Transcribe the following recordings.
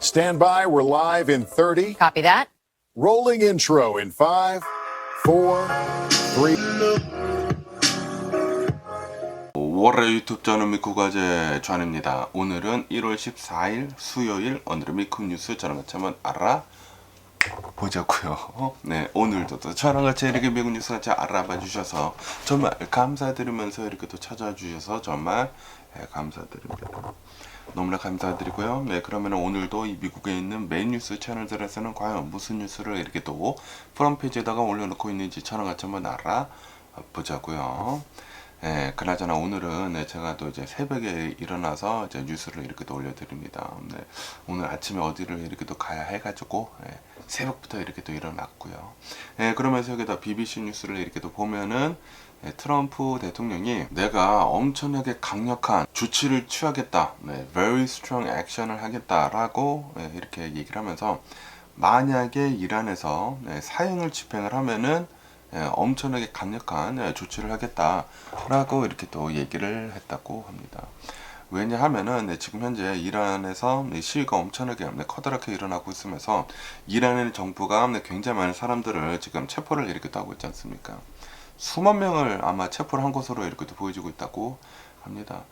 Stand by, we're live in 30. Copy that. Rolling intro in 5, 4, 3. 5월의 유튜브 저는 미쿠과제 존입니다. 오늘은 1월 14일 수요일, 오늘의 미쿠 뉴스 저랑 같이 한번 알아보자고요. 네, 오늘도 또 저랑 같이 이렇게 미국 뉴스 같이 알아봐 주셔서 정말 감사드리면서 이렇게 또 찾아와 주셔서 정말 감사드립니다. 너무나 감사드리고요. 네, 그러면 오늘도 이 미국에 있는 메인 뉴스 채널들에서는 과연 무슨 뉴스를 이렇게 또 프론페이지에다가 올려놓고 있는지 저랑 같이 한번 알아보자고요. 네, 그나저나 오늘은 제가 또 이제 새벽에 일어나서 이제 뉴스를 이렇게 또 올려드립니다. 네, 오늘 아침에 어디를 이렇게 또 가야 해가지고 새벽부터 이렇게 또 일어났고요. 네, 그러면서 여기다 BBC 뉴스를 이렇게 또 보면은 트럼프 대통령이 내가 엄청나게 강력한 조치를 취하겠다, very strong action을 하겠다라고 이렇게 얘기를 하면서 만약에 이란에서 사형을 집행을 하면은 엄청나게 강력한 조치를 하겠다라고 이렇게 또 얘기를 했다고 합니다. 왜냐하면은 지금 현재 이란에서 시위가 엄청나게 커다랗게 일어나고 있으면서 이란의 정부가 굉장히 많은 사람들을 지금 체포를 이렇게 또 하고 있지 않습니까? 수만 명을 아마 체포를 한 것으로 이렇게 또 보여지고 있다고 합니다.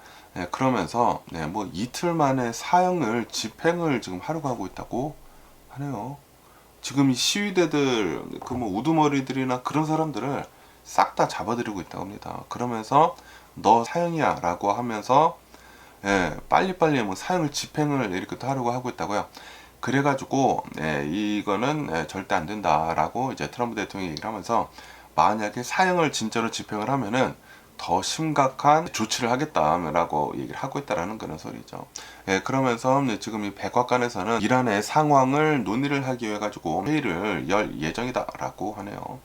그러면서 뭐 이틀 만에 사형을 집행을 지금 하려고 하고 있다고 하네요. 지금 이 시위대들 그 뭐 우두머리들이나 그런 사람들을 싹 다 잡아들이고 있다고 합니다. 그러면서 너 사형이야 라고 하면서 빨리빨리 뭐 사형을 집행을 이렇게 또 하려고 하고 있다고요. 그래가지고 이거는 절대 안 된다라고 이제 트럼프 대통령이 얘기를 하면서 만약에 사형을 진짜로 집행을 하면은 더 심각한 조치를 하겠다라고 얘기를 하고 있다라는 그런 소리죠. 그러면서 지금 이 백악관에서는 이란의 상황을 논의를 하기 위해 가지고 회의를 열 예정이다라고 하네요.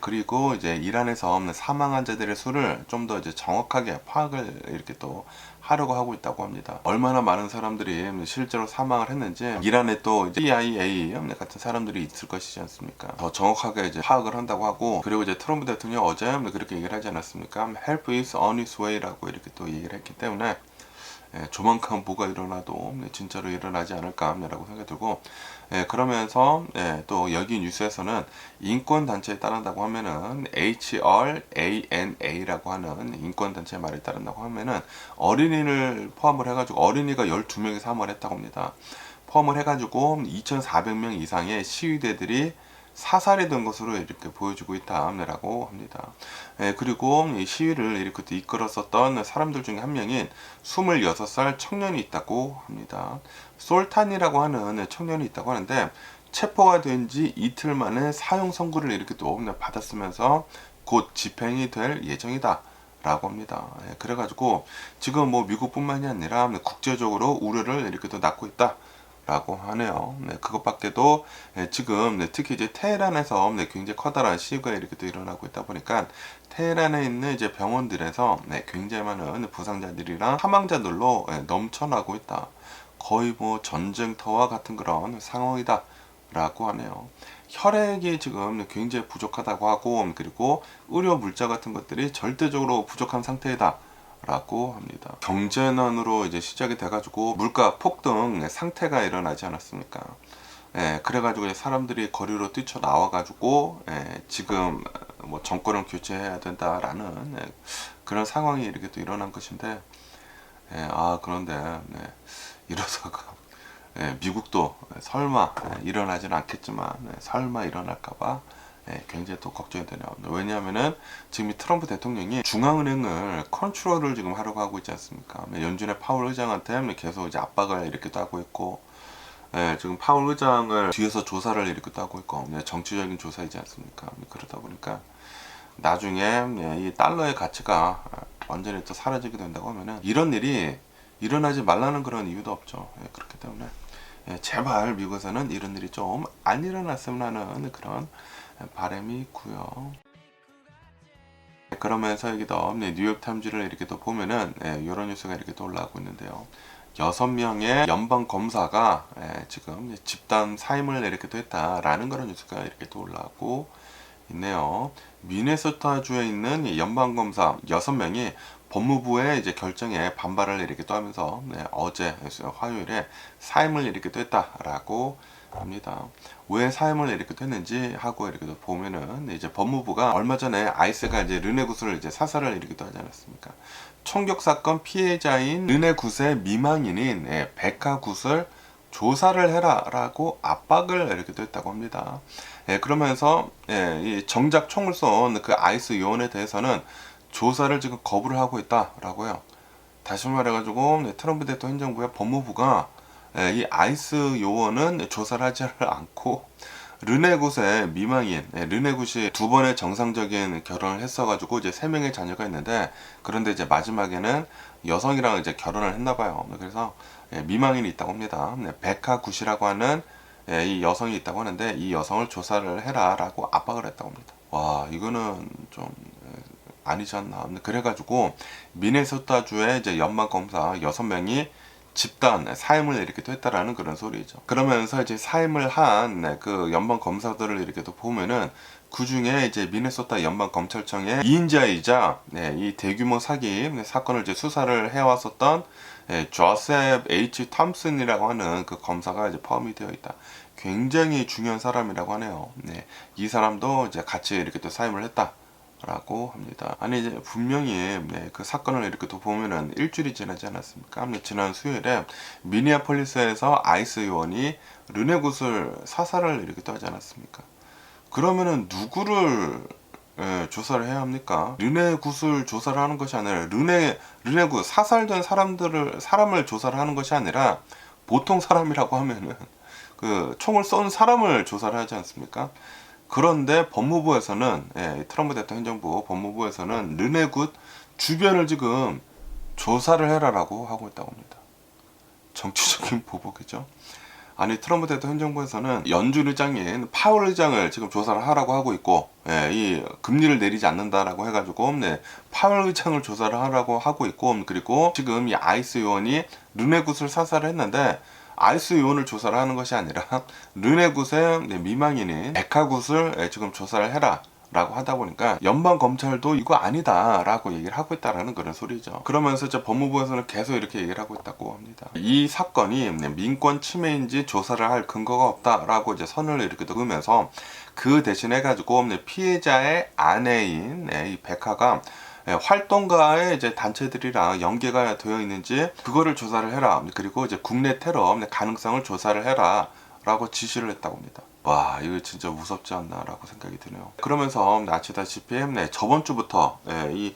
그리고 이제 이란에서 사망 환자들의 수를 좀 더 이제 정확하게 파악을 이렇게 또 하려고 하고 있다고 합니다. 얼마나 많은 사람들이 실제로 사망을 했는지 이란에 또 이제 CIA 같은 사람들이 있을 것이지 않습니까? 더 정확하게 이제 파악을 한다고 하고, 그리고 이제 트럼프 대통령 어제 그렇게 얘기를 하지 않았습니까? Help is on its way라고 이렇게 또 얘기를 했기 때문에 조만간 뭐가 일어나도 진짜로 일어나지 않을까라고 생각이 들고, 그러면서 또 여기 뉴스에서는 인권단체에 따른다고 하면은 HRANA라고 하는 인권단체의 말에 따른다고 하면은 어린이를 포함을 해가지고 어린이가 12명이 사망을 했다고 합니다. 포함을 해가지고 2,400명 이상의 시위대들이 사살이 된 것으로 이렇게 보여주고 있다라고 합니다. 그리고 이 시위를 이렇게 이끌었었던 사람들 중에 한 명인 26살 청년이 있다고 합니다. 솔탄이라고 하는 청년이 있다고 하는데 체포가 된 지 이틀 만에 사형 선고를 이렇게 또 받았으면서 곧 집행이 될 예정이다 라고 합니다. 그래가지고 지금 뭐 미국뿐만이 아니라 국제적으로 우려를 이렇게 또 낳고 있다 라고 하네요. 그것밖에도 지금 특히 이제 테헤란에서 굉장히 커다란 시위가 이렇게 또 일어나고 있다 보니까 테헤란에 있는 이제 병원들에서 굉장히 많은 부상자들이랑 사망자들로 넘쳐나고 있다. 거의 뭐 전쟁터와 같은 그런 상황이다 라고 하네요. 혈액이 지금 굉장히 부족하다고 하고, 그리고 의료 물자 같은 것들이 절대적으로 부족한 상태이다 라고 합니다. 경제난으로 이제 시작이 돼가지고 물가 폭등 상태가 일어나지 않았습니까? 그래가지고 사람들이 거리로 뛰쳐나와가지고 지금 뭐 정권을 교체해야 된다라는 그런 상황이 이렇게 또 일어난 것인데, 그런데 이러다가 미국도 설마 일어나지는 않겠지만 설마 일어날까봐 굉장히 또 걱정이 되네요. 왜냐하면은 지금 이 트럼프 대통령이 중앙은행을 컨트롤을 지금 하려고 하고 있지 않습니까? 연준의 파월 의장한테 계속 이제 압박을 이렇게 또 하고 있고, 지금 파월 의장을 뒤에서 조사를 이렇게 또 하고 있고, 정치적인 조사이지 않습니까? 그러다 보니까 나중에 이 달러의 가치가 완전히 또 사라지게 된다고 하면은 이런 일이 일어나지 말라는 그런 이유도 없죠. 그렇기 때문에 제발 미국에서는 이런 일이 좀 안 일어났으면 하는 그런 바람이 있고요. 그러면서 여기도 뉴욕타임즈를 이렇게 또 보면은 이런 뉴스가 이렇게 또 올라오고 있는데요. 6명의 연방 검사가 지금 집단 사임을 이렇게 또 했다라는 그런 뉴스가 이렇게 또 올라오고 있네요. 미네소타주에 있는 연방 검사 6명이 법무부의 이제 결정에 반발을 이렇게 또 하면서 어제 화요일에 사임을 이렇게 또 했다라고 합니다. 왜 사임을 이렇게 됐는지 하고 이렇게 또 보면은 이제 법무부가 얼마 전에 아이스가 이제 르네구스를 이제 사살을 이렇게 또 하지 않았습니까? 총격 사건 피해자인 르네구스의 미망인인 백하굿을 조사를 해라라고 압박을 이렇게 또 했다고 합니다. 그러면서 이 정작 총을 쏜 그 아이스 요원에 대해서는 조사를 지금 거부를 하고 있다라고요. 다시 말해가지고 트럼프 대통령 행정부의 법무부가 이 아이스 요원은 조사를 하지 않고 르네굿의 미망인, 르네굿이 두 번의 정상적인 결혼을 했어가지고 이제 3명의 자녀가 있는데, 그런데 이제 마지막에는 여성이랑 이제 결혼을 했나봐요. 그래서 미망인이 있다고 합니다. 백하굿이라고 하는 이 여성이 있다고 하는데, 이 여성을 조사를 해라라고 압박을 했다고 합니다. 와, 이거는 좀 아니지 않나. 그래가지고 미네소타주의 이제 연방 검사 6명이 집단 사임을 이렇게 또 했다라는 그런 소리죠. 그러면서 이제 사임을 한 그 연방 검사들을 이렇게 또 보면은 그 중에 이제 미네소타 연방 검찰청의 2인자이자 이 대규모 사기 사건을 이제 수사를 해왔었던 조셉 H. 탐슨이라고 하는 그 검사가 이제 포함이 되어 있다. 굉장히 중요한 사람이라고 하네요. 이 사람도 이제 같이 이렇게 또 사임을 했다. 라고 합니다. 아니 이제 분명히 그 사건을 이렇게 또 보면은 일주일이 지나지 않았습니까? 지난 수요일에 미니애폴리스에서 아이스 요원이 르네굿을 사살을 이렇게 또 하지 않았습니까? 그러면은 누구를 조사를 해야 합니까? 르네굿을 조사를 하는 것이 아니라 르네굿 사살된 사람을 조사를 하는 것이 아니라 보통 사람이라고 하면은 그 총을 쏜 사람을 조사를 하지 않습니까? 그런데 법무부에서는 트럼프 대통령 행정부 법무부에서는 르네굿 주변을 지금 조사를 해라라고 하고 있다고 합니다. 정치적인 보복이죠. 아니 트럼프 대통령 행정부에서는 연준 의장인 파월 의장을 지금 조사를 하라고 하고 있고, 이 금리를 내리지 않는다라고 해가지고 파월 의장을 조사를 하라고 하고 있고, 그리고 지금 이 아이스 요원이 르네굿을 사살을 했는데 아이스 요원을 조사를 하는 것이 아니라 르네굿의 미망인인 백하굿을 지금 조사를 해라 라고 하다 보니까 연방 검찰도 이거 아니다 라고 얘기를 하고 있다라는 그런 소리죠. 그러면서 이제 법무부에서는 계속 이렇게 얘기를 하고 있다고 합니다. 이 사건이 민권 침해인지 조사를 할 근거가 없다라고 이제 선을 이렇게 그으면서 그 대신에 가지고 피해자의 아내인 이 백하가 활동가의 이제 단체들이랑 연계가 되어 있는지 그거를 조사를 해라. 그리고 이제 국내 테러 가능성을 조사를 해라 라고 지시를 했다고 합니다. 와, 이거 진짜 무섭지 않나 라고 생각이 드네요. 그러면서 아시다시피 저번 주부터 이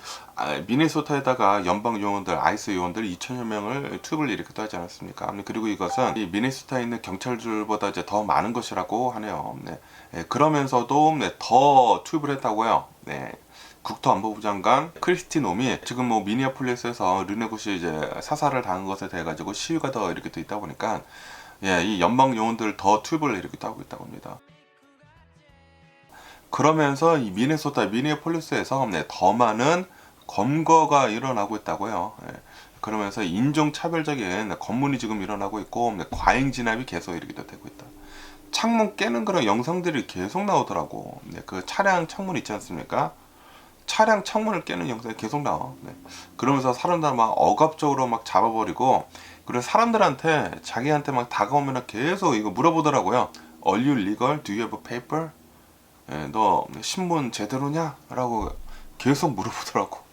미네소타에다가 연방 요원들, 아이스 요원들 2천여 명을 투입을 이렇게 또 하지 않았습니까? 그리고 이것은 이 미네소타에 있는 경찰들보다 이제 더 많은 것이라고 하네요. 그러면서도 더 투입을 했다고요. 국토안보부 장관 크리스티 놈이 지금 뭐 미니애폴리스에서 르네굿이 이제 사살을 당한 것에 대해 가지고 시위가 더 이렇게 또 있다 보니까 이 연방 요원들 더 투입을 이렇게 또 하고 있다고 합니다. 그러면서 이 미니애폴리스에서 더 많은 검거가 일어나고 있다고요. 그러면서 인종차별적인 검문이 지금 일어나고 있고 과잉 진압이 계속 이렇게 또 되고 있다. 창문 깨는 그런 영상들이 계속 나오더라고. 그 차량 창문 있지 않습니까? 차량 창문을 깨는 영상이 계속 나와. 그러면서 사람들 막 억압적으로 막 잡아버리고, 그리고 사람들한테 자기한테 막 다가오면 계속 이거 물어보더라고요. Are you legal? Do you have a paper? 너 신분 제대로냐? 라고 계속 물어보더라고.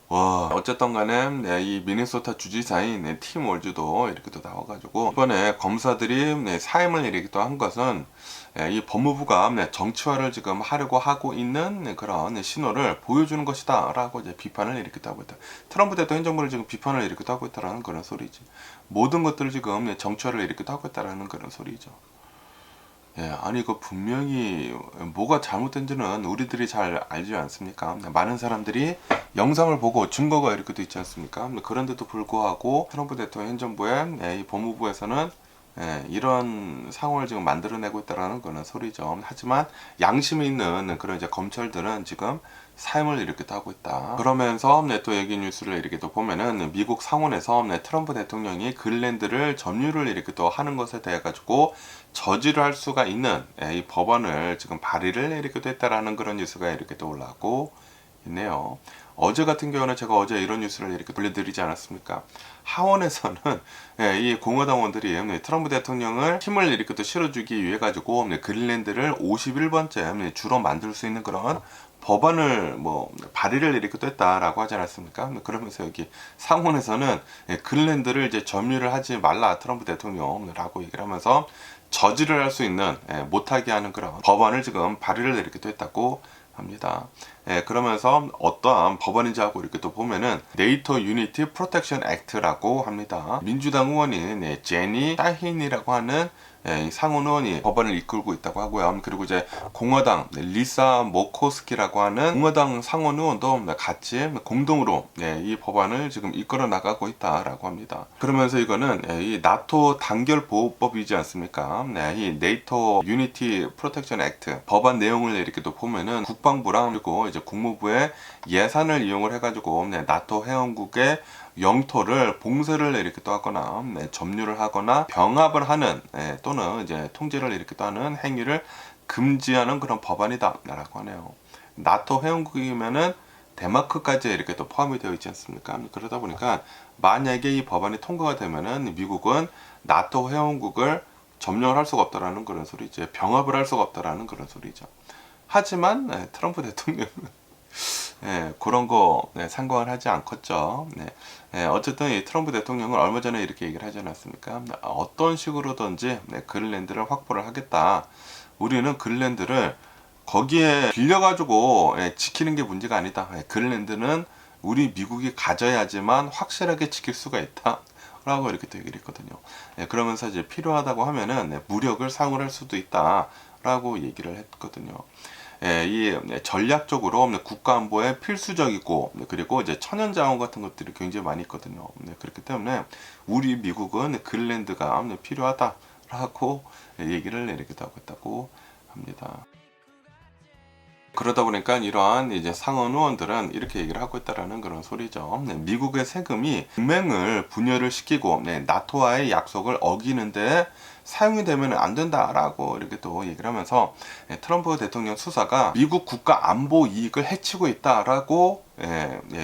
와, 어쨌든 간에 이 미네소타 주지사인 팀 월즈도 이렇게 또 나와가지고 이번에 검사들이 사임을 이렇게 또 한 것은 이 법무부가 정치화를 지금 하려고 하고 있는 그런 신호를 보여주는 것이다 라고 이제 비판을 이렇게 또 하고 있다. 트럼프 대통령 행정부를 지금 비판을 이렇게 또 하고 있다라는 그런 소리지. 모든 것들을 지금 정치화를 이렇게 또 하고 있다라는 그런 소리죠. 아니 이거 분명히 뭐가 잘못된지는 우리들이 잘 알지 않습니까? 많은 사람들이 영상을 보고 증거가 이렇게 도 있지 않습니까? 그런데도 불구하고 트럼프 대통령 행정부의 이 법무부에서는 이런 상황을 지금 만들어내고 있다라는 그런 소리죠. 하지만 양심이 있는 그런 이제 검찰들은 지금 사임을 이렇게 또 하고 있다. 그러면서 또 얘기 뉴스를 이렇게 또 보면은 미국 상원에서 트럼프 대통령이 그린랜드를 점유를 이렇게 또 하는 것에 대해 가지고 저지를 할 수가 있는 이 법안을 지금 발의를 이렇게 또 했다라는 그런 뉴스가 이렇게 또 올라오고 있네요. 어제 같은 경우는 제가 어제 이런 뉴스를 이렇게 돌려드리지 않았습니까? 하원에서는 이 공화당원들이 트럼프 대통령을 힘을 이렇게 또 실어주기 위해 가지고 그린랜드를 51번째 주로 만들 수 있는 그런 법안을 발의를 이렇게 또 했다라고 하지 않았습니까? 그러면서 여기 상원에서는 그린랜드를 이제 점유를 하지 말라 트럼프 대통령이라고 얘기를 하면서 저지를 할 수 있는 못하게 하는 그런 법안을 지금 발의를 이렇게 또 했다고 합니다. 그러면서 어떠한 법안인지 하고 이렇게 또 보면은 네이토 유니티 프로텍션 액트라고 합니다. 민주당 의원인 제니 샤힌이라고 하는 상원 의원이 법안을 이끌고 있다고 하고요. 그리고 이제 공화당 리사 모코스키라고 하는 공화당 상원 의원도 같이 공동으로 이 법안을 지금 이끌어 나가고 있다라고 합니다. 그러면서 이거는 이 나토 단결 보호법이지 않습니까? 이 네이토 유니티 프로텍션 액트 법안 내용을 이렇게 또 보면은 국방부랑 그리고 이제 국무부의 예산을 이용을 해가지고 나토 회원국의 영토를 봉쇄를 이렇게 또 하거나 점유를 하거나 병합을 하는 또는 이제 통제를 이렇게 또 하는 행위를 금지하는 그런 법안이다라고 하네요. 나토 회원국이면은 덴마크까지 이렇게 또 포함이 되어 있지 않습니까? 그러다 보니까 만약에 이 법안이 통과가 되면은 미국은 나토 회원국을 점령을 할 수가 없다라는 그런 소리죠. 병합을 할 수가 없다라는 그런 소리죠. 하지만 트럼프 대통령은 그런 거 상관을 하지 않겠죠. 어쨌든 이 트럼프 대통령은 얼마 전에 이렇게 얘기를 하지 않았습니까? 어떤 식으로든지 그린랜드를 확보를 하겠다. 우리는 그린랜드를 거기에 빌려가지고 지키는 게 문제가 아니다. 그린랜드는 우리 미국이 가져야지만 확실하게 지킬 수가 있다. 라고 이렇게 또 얘기를 했거든요. 그러면서 이제 필요하다고 하면은 무력을 사용을 할 수도 있다. 라고 얘기를 했거든요. 이 전략적으로 국가 안보에 필수적이고 그리고 이제 천연자원 같은 것들이 굉장히 많이 있거든요. 그렇기 때문에 우리 미국은 그린랜드가 필요하다라고 얘기를 이렇게 하고 있다고 합니다. 그러다 보니까 이러한 이제 상원 의원들은 이렇게 얘기를 하고 있다라는 그런 소리죠. 미국의 세금이 동맹을 분열을 시키고 나토와의 약속을 어기는데 사용이 되면 안 된다라고 이렇게 또 얘기를 하면서 트럼프 대통령 수사가 미국 국가 안보 이익을 해치고 있다라고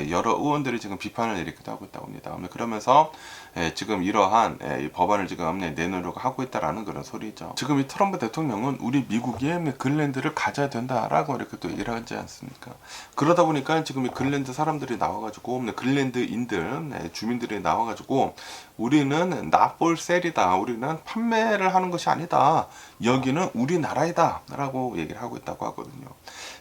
여러 의원들이 지금 비판을 이렇게 하고 있다고 합니다. 그러면서 지금 이러한 이 법안을 지금 내놓으려고 하고 있다라는 그런 소리죠. 지금 이 트럼프 대통령은 우리 미국이 그린랜드를 가져야 된다라고 이렇게 또 얘기를 하지 않습니까? 그러다 보니까 지금 이 그린랜드 사람들이 나와가지고 그린랜드인들 주민들이 나와가지고 우리는 나폴셀이다. 우리는 판매를 하는 것이 아니다. 여기는 우리나라이다. 라고 얘기를 하고 있다고 하거든요.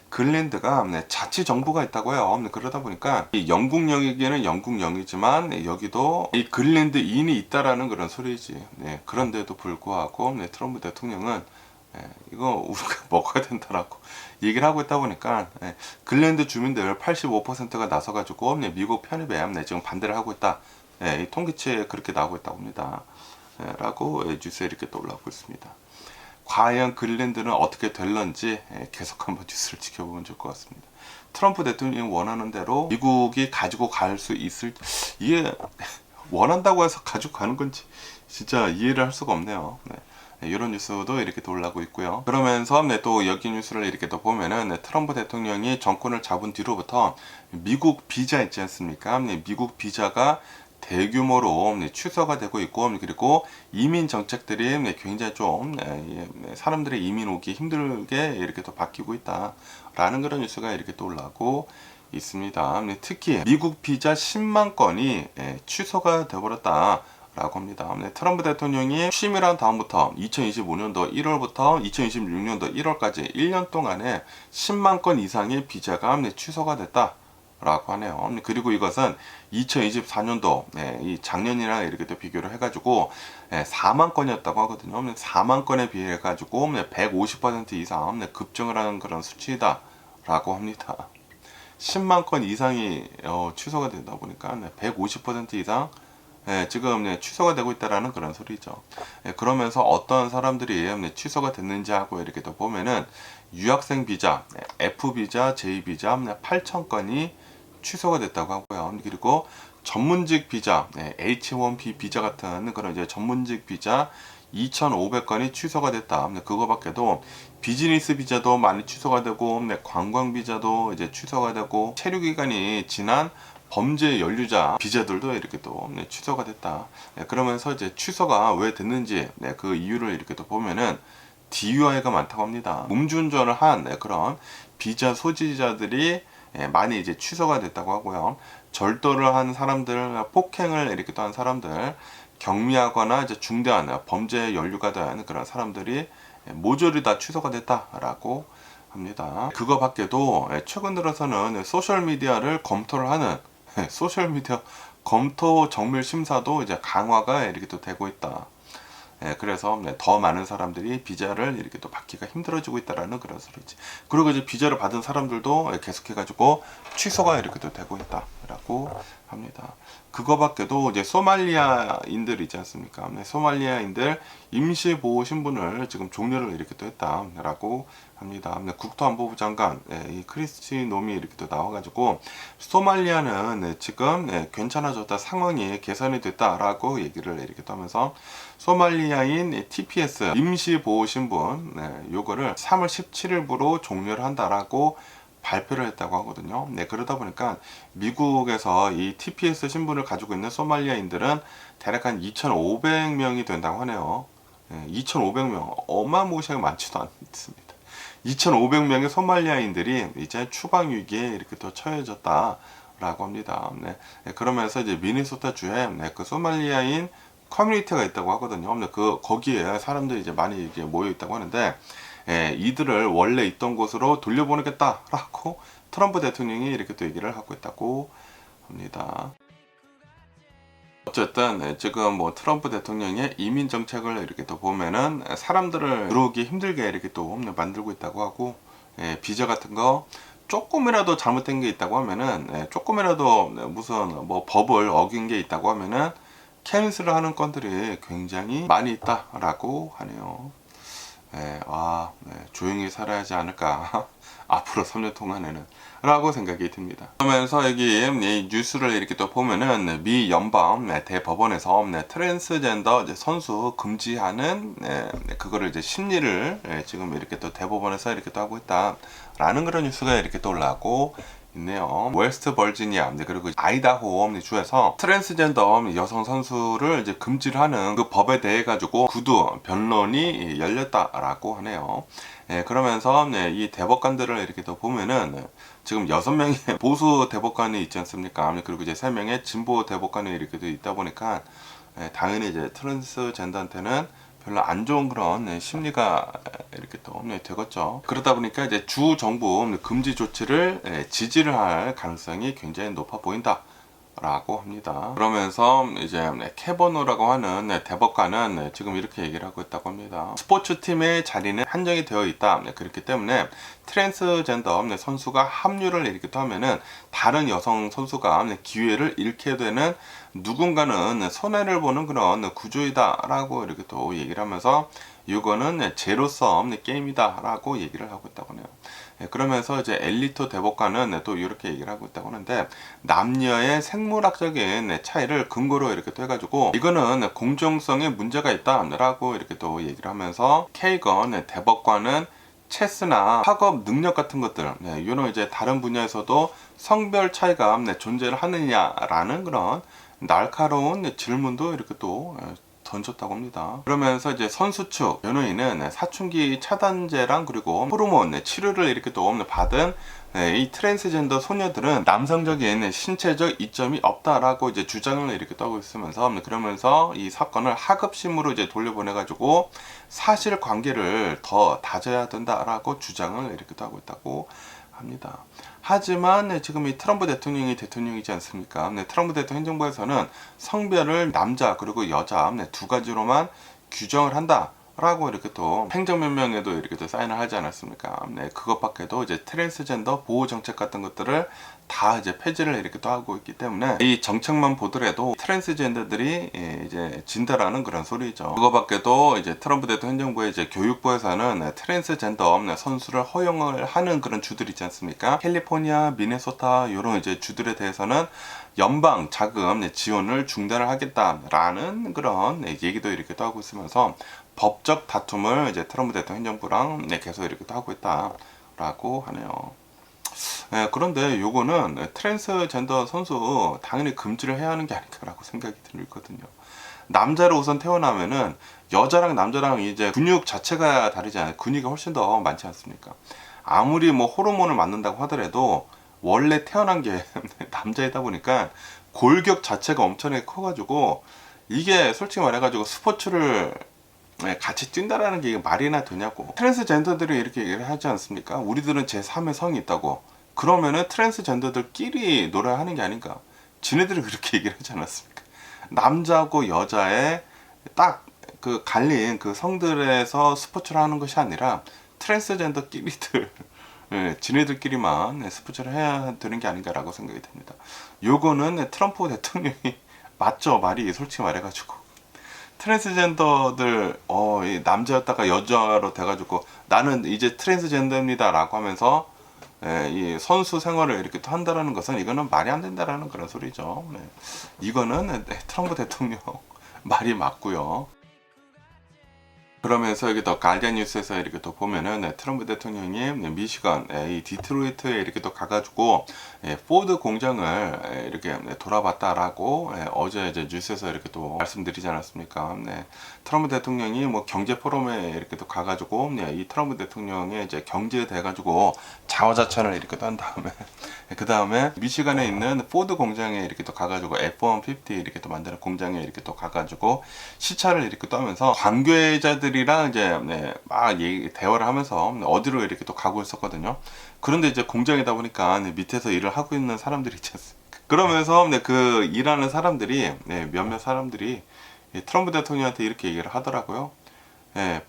그린랜드가 자치 정부가 있다고요. 그러다 보니까 이 영국 영역에는 영국 영이지만 여기도 이 그린랜드인이 있다라는 그런 소리지. 그런데도 불구하고 트럼프 대통령은 이거 우리가 먹어야 된다라고 얘기를 하고 있다 보니까 그린랜드 주민들 85%가 나서가지고 미국 편입에 지금 반대를 하고 있다. 이 통계치에 그렇게 나오고 있다고 합니다. 라고 뉴스에 이렇게 또 올라오고 있습니다. 과연 그린랜드는 어떻게 될런지 계속 한번 뉴스를 지켜보면 좋을 것 같습니다. 트럼프 대통령이 원하는 대로 미국이 가지고 갈 수 있을, 이게 원한다고 해서 가지고 가는 건지 진짜 이해를 할 수가 없네요. 이런 뉴스도 이렇게 또 올라오고 있고요. 그러면서 또 여기 뉴스를 이렇게 또 보면은 트럼프 대통령이 정권을 잡은 뒤로부터 미국 비자 있지 않습니까? 미국 비자가 대규모로 취소가 되고 있고 그리고 이민 정책들이 굉장히 좀 사람들의 이민 오기 힘들게 이렇게 또 바뀌고 있다라는 그런 뉴스가 이렇게 또 올라오고 있습니다. 특히 미국 비자 10만 건이 취소가 되어버렸다 라고 합니다. 트럼프 대통령이 취임을 한 다음부터 2025년도 1월부터 2026년도 1월까지 1년 동안에 10만 건 이상의 비자가 취소가 됐다 라고 하네요. 그리고 이것은 2024년도 이 작년이랑 이렇게 또 비교를 해가지고 4만 건이었다고 하거든요. 4만 건에 비해 가지고 150% 이상 급증을 하는 그런 수치이다 라고 합니다. 10만 건 이상이 취소가 된다 보니까 150% 이상 지금 취소가 되고 있다라는 그런 소리죠. 그러면서 어떤 사람들이 취소가 됐는지 하고 이렇게 또 보면은 유학생 비자, F 비자, J 비자 8,000건이 취소가 됐다고 하고요. 그리고 전문직 비자, H1B 비자 같은 그런 이제 전문직 비자 2,500건이 취소가 됐다. 그거밖에도 비즈니스 비자도 많이 취소가 되고, 관광 비자도 이제 취소가 되고, 체류 기간이 지난 범죄 연루자 비자들도 이렇게 또 취소가 됐다. 그러면서 이제 취소가 왜 됐는지 그 이유를 이렇게 또 보면은 DUI가 많다고 합니다. 음주운전을 한 그런 비자 소지자들이 많이 이제 취소가 됐다고 하고요. 절도를 한 사람들, 폭행을 이렇게 또 한 사람들, 경미하거나 이제 중대한 범죄에 연루가 된 그런 사람들이 모조리 다 취소가 됐다라고 합니다. 그거 밖에도 최근 들어서는 소셜미디어를 검토를 하는 소셜미디어 검토 정밀 심사도 이제 강화가 이렇게 또 되고 있다. 그래서 더 많은 사람들이 비자를 이렇게 또 받기가 힘들어지고 있다라는 그런 소리지. 그리고 이제 비자를 받은 사람들도 계속해가지고 취소가 이렇게 또 되고 있다라고 합니다. 그거밖에도 이제 소말리아인들 있지 않습니까? 소말리아인들 임시보호 신분을 지금 종료를 이렇게 또 했다라고 합니다. 국토안보부 장관 이 크리스티 놈이 이렇게 또 나와가지고 소말리아는 지금 괜찮아졌다, 상황이 개선이 됐다라고 얘기를 이렇게 또 하면서 소말리아인 TPS 임시보호신분 요거를 3월 17일부로 종료를 한다라고 발표를 했다고 하거든요. 그러다 보니까 미국에서 이 TPS 신분을 가지고 있는 소말리아인들은 대략 한 2,500명이 된다고 하네요. 2,500명 어마무시하게 많지도 않습니다. 2,500명의 소말리아인들이 이제 추방 위기에 이렇게 또 처해졌다라고 합니다. 그러면서 이제 미네소타 주에 그 소말리아인 커뮤니티가 있다고 하거든요. 거기에 사람들이 이제 많이 이게 모여 있다고 하는데, 이들을 원래 있던 곳으로 돌려보내겠다라고 트럼프 대통령이 이렇게 또 얘기를 하고 있다고 합니다. 어쨌든 지금 뭐 트럼프 대통령의 이민 정책을 이렇게 또 보면은 사람들을 들어오기 힘들게 이렇게 또 만들고 있다고 하고, 비자 같은 거 조금이라도 잘못된 게 있다고 하면은, 조금이라도 무슨 뭐 법을 어긴 게 있다고 하면은 캔슬을 하는 건들이 굉장히 많이 있다라고 하네요. 조용히 살아야지 않을까 앞으로 3년 동안에는 라고 생각이 듭니다. 그러면서 여기 이 뉴스를 이렇게 또 보면은 미 연방 대법원에서 트랜스젠더 선수 금지하는 그거를 이제 심리를 지금 이렇게 또 대법원에서 이렇게 또 하고 있다라는 그런 뉴스가 이렇게 또 올라오고 있네요. 웨스트 버지니아 그리고 아이다호 주에서 트랜스젠더 여성 선수를 이제 금지를 하는 그 법에 대해 가지고 구두 변론이 열렸다라고 하네요. 그러면서 이 대법관들을 이렇게 또 보면은 지금 6명의 보수 대법관이 있지 않습니까? 그리고 이제 3명의 진보 대법관이 이렇게 있다 보니까 당연히 이제 트랜스젠더한테는 별로 안 좋은 그런 심리가 이렇게 또 되겠죠. 그러다 보니까 이제 주 정부 금지 조치를 지지를 할 가능성이 굉장히 높아 보인다 라고 합니다. 그러면서 이제 캐버노라고 하는 대법관은 지금 이렇게 얘기를 하고 있다고 합니다. 스포츠팀의 자리는 한정이 되어 있다. 그렇기 때문에 트랜스젠더 선수가 합류를 이렇게 또 하면은 다른 여성 선수가 기회를 잃게 되는, 누군가는 손해를 보는 그런 구조이다 라고 이렇게 또 얘기를 하면서 이거는 제로섬 게임이다 라고 얘기를 하고 있다고 해요. 그러면서 이제 엘리토 대법관은 또 이렇게 얘기를 하고 있다고 하는데, 남녀의 생물학적인 차이를 근거로 이렇게 또 해가지고 이거는 공정성에 문제가 있다라고 이렇게 또 얘기를 하면서, 케이건 대법관은 체스나 학업 능력 같은 것들, 이런 이제 다른 분야에서도 성별 차이가 존재를 하느냐라는 그런 날카로운 질문도 이렇게 또 던졌다고 합니다. 그러면서 이제 선수 측 변호인은 사춘기 차단제랑 그리고 호르몬 치료를 이렇게 또 받은 이 트랜스젠더 소녀들은 남성적인 신체적 이점이 없다라고 이제 주장을 이렇게 또 하고 있으면서, 그러면서 이 사건을 하급심으로 이제 돌려보내가지고 사실관계를 더 다져야 된다라고 주장을 이렇게 또 하고 있다고 합니다. 하지만 지금 이 트럼프 대통령이 대통령이지 않습니까? 트럼프 대통령 행정부에서는 성별을 남자 그리고 여자 두 가지로만 규정을 한다 라고 이렇게 또 행정명령에도 이렇게 또 사인을 하지 않았습니까? 네, 그것밖에도 이제 트랜스젠더 보호 정책 같은 것들을 다 이제 폐지를 이렇게 또 하고 있기 때문에 이 정책만 보더라도 트랜스젠더들이 이제 진다라는 그런 소리죠. 그거밖에도 이제 트럼프 대통령 행정부의 이제 교육부에서는 트랜스젠더 선수를 허용을 하는 그런 주들 있지 않습니까? 캘리포니아, 미네소타 이런 이제 주들에 대해서는 연방 자금 지원을 중단을 하겠다라는 그런 얘기도 이렇게 또 하고 있으면서 법적 다툼을 이제 트럼프 대통령 행정부랑 계속 이렇게 또 하고 있다라고 하네요. 그런데 요거는 트랜스젠더 선수 당연히 금지를 해야 하는 게 아닐까라고 생각이 들거든요. 남자로 우선 태어나면은 여자랑 남자랑 이제 근육 자체가 다르지 않아요. 근육이 훨씬 더 많지 않습니까? 아무리 뭐 호르몬을 맞는다고 하더라도 원래 태어난 게 남자이다 보니까 골격 자체가 엄청나게 커가지고 이게 솔직히 말해가지고 스포츠를 같이 뛴다라는 게 말이나 되냐고. 트랜스젠더들이 이렇게 얘기를 하지 않습니까? 우리들은 제3의 성이 있다고. 그러면은 트랜스젠더들끼리 놀아야 하는 게 아닌가. 지네들이 그렇게 얘기를 하지 않았습니까? 남자고 여자의 딱 그 갈린 그 성들에서 스포츠를 하는 것이 아니라 트랜스젠더끼리들 지네들끼리만 스포츠를 해야 되는 게 아닌가라고 생각이 됩니다. 요거는 트럼프 대통령이 맞죠? 말이 솔직히 말해가지고 트랜스젠더들 남자였다가 여자로 돼가지고 나는 이제 트랜스젠더입니다 라고 하면서 이 선수 생활을 이렇게 또 한다라는 것은 이거는 말이 안 된다라는 그런 소리죠. 이거는 트럼프 대통령 말이 맞고요. 그러면서 여기 더 가디언 뉴스에서 이렇게 또 보면은 트럼프 대통령이 미시건 이 디트로이트에 이렇게 또 가가지고 포드 공장을 이렇게 돌아봤다라고 어제 이제 뉴스에서 이렇게 또 말씀드리지 않았습니까? 트럼프 대통령이 뭐 경제 포럼에 이렇게 또 가가지고 이 트럼프 대통령의 이제 경제에 대해가지고 자화자찬을 이렇게 또 한 다음에 그 다음에 미시간에 있는 포드 공장에 이렇게 또 가가지고 F-150 이렇게 또 만드는 공장에 이렇게 또 가가지고 시찰을 이렇게 또 하면서 관계자들이랑 이제 막 대화를 하면서 어디로 이렇게 또 가고 있었거든요. 그런데 이제 공장이다 보니까 밑에서 일을 하고 있는 사람들이 있지 않습니까? 그러면서 그 일하는 사람들이 몇몇 사람들이 트럼프 대통령한테 이렇게 얘기를 하더라고요.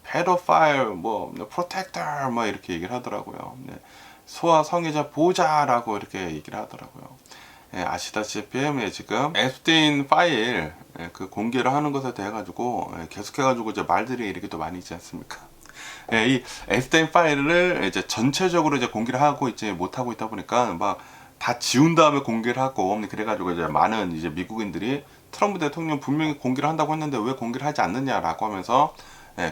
페도파일 뭐 프로텍터 뭐 이렇게 얘기를 하더라고요. 소아 성애자 보호자라고 이렇게 얘기를 하더라고요. 아시다시피 지금 앱스테인 파일 그 공개를 하는 것에 대해 가지고 계속해가지고 이제 말들이 이렇게 또 많이 있지 않습니까? 이 앱스테인 파일을 이제 전체적으로 이제 공개를 하고 있지 못하고 있다 보니까 막 다 지운 다음에 공개를 하고 그래가지고 이제 많은 이제 미국인들이 트럼프 대통령 분명히 공개를 한다고 했는데 왜 공개를 하지 않느냐라고 하면서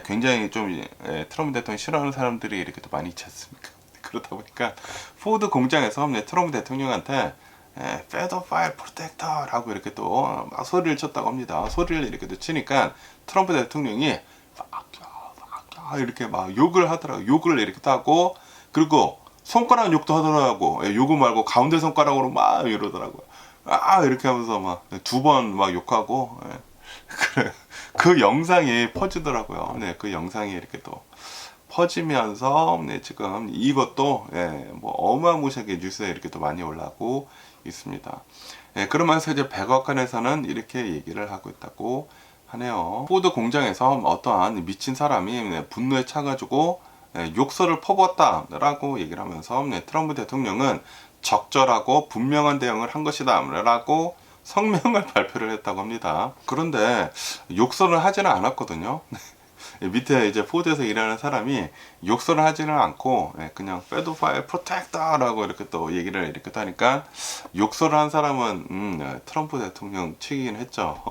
굉장히 좀 트럼프 대통령 싫어하는 사람들이 이렇게 또 많이 있지 않습니까? 그러다 보니까 포드 공장에서 트럼프 대통령한테 페도파일 프로텍터라고 이렇게 또 막 소리를 쳤다고 합니다. 소리를 이렇게 또 치니까 트럼프 대통령이 이렇게 막 욕을 하더라고요. 욕을 이렇게 하고 그리고 손가락 욕도 하더라고. 욕을 말고 가운데 손가락으로 막 이러더라고요. 이렇게 하면서 막 두 번 막 욕하고 그 영상이 퍼지더라고요. 그 영상이 이렇게 또 퍼지면서 지금 이것도 뭐 어마무시하게 뉴스에 이렇게 또 많이 올라오고 있습니다. 그러면서 이제 백악관에서는 이렇게 얘기를 하고 있다고 하네요. 포드 공장에서 어떠한 미친 사람이 분노에 차가지고 욕설을 퍼부었다라고 얘기를 하면서 트럼프 대통령은 적절하고 분명한 대응을 한 것이다 라고 성명을 발표를 했다고 합니다. 그런데 욕설을 하지는 않았거든요. 밑에 이제 포드에서 일하는 사람이 욕설을 하지는 않고 그냥 페도파일 프로텍터라고 이렇게 또 얘기를 이렇게 하니까 욕설을 한 사람은 트럼프 대통령 측이긴 했죠.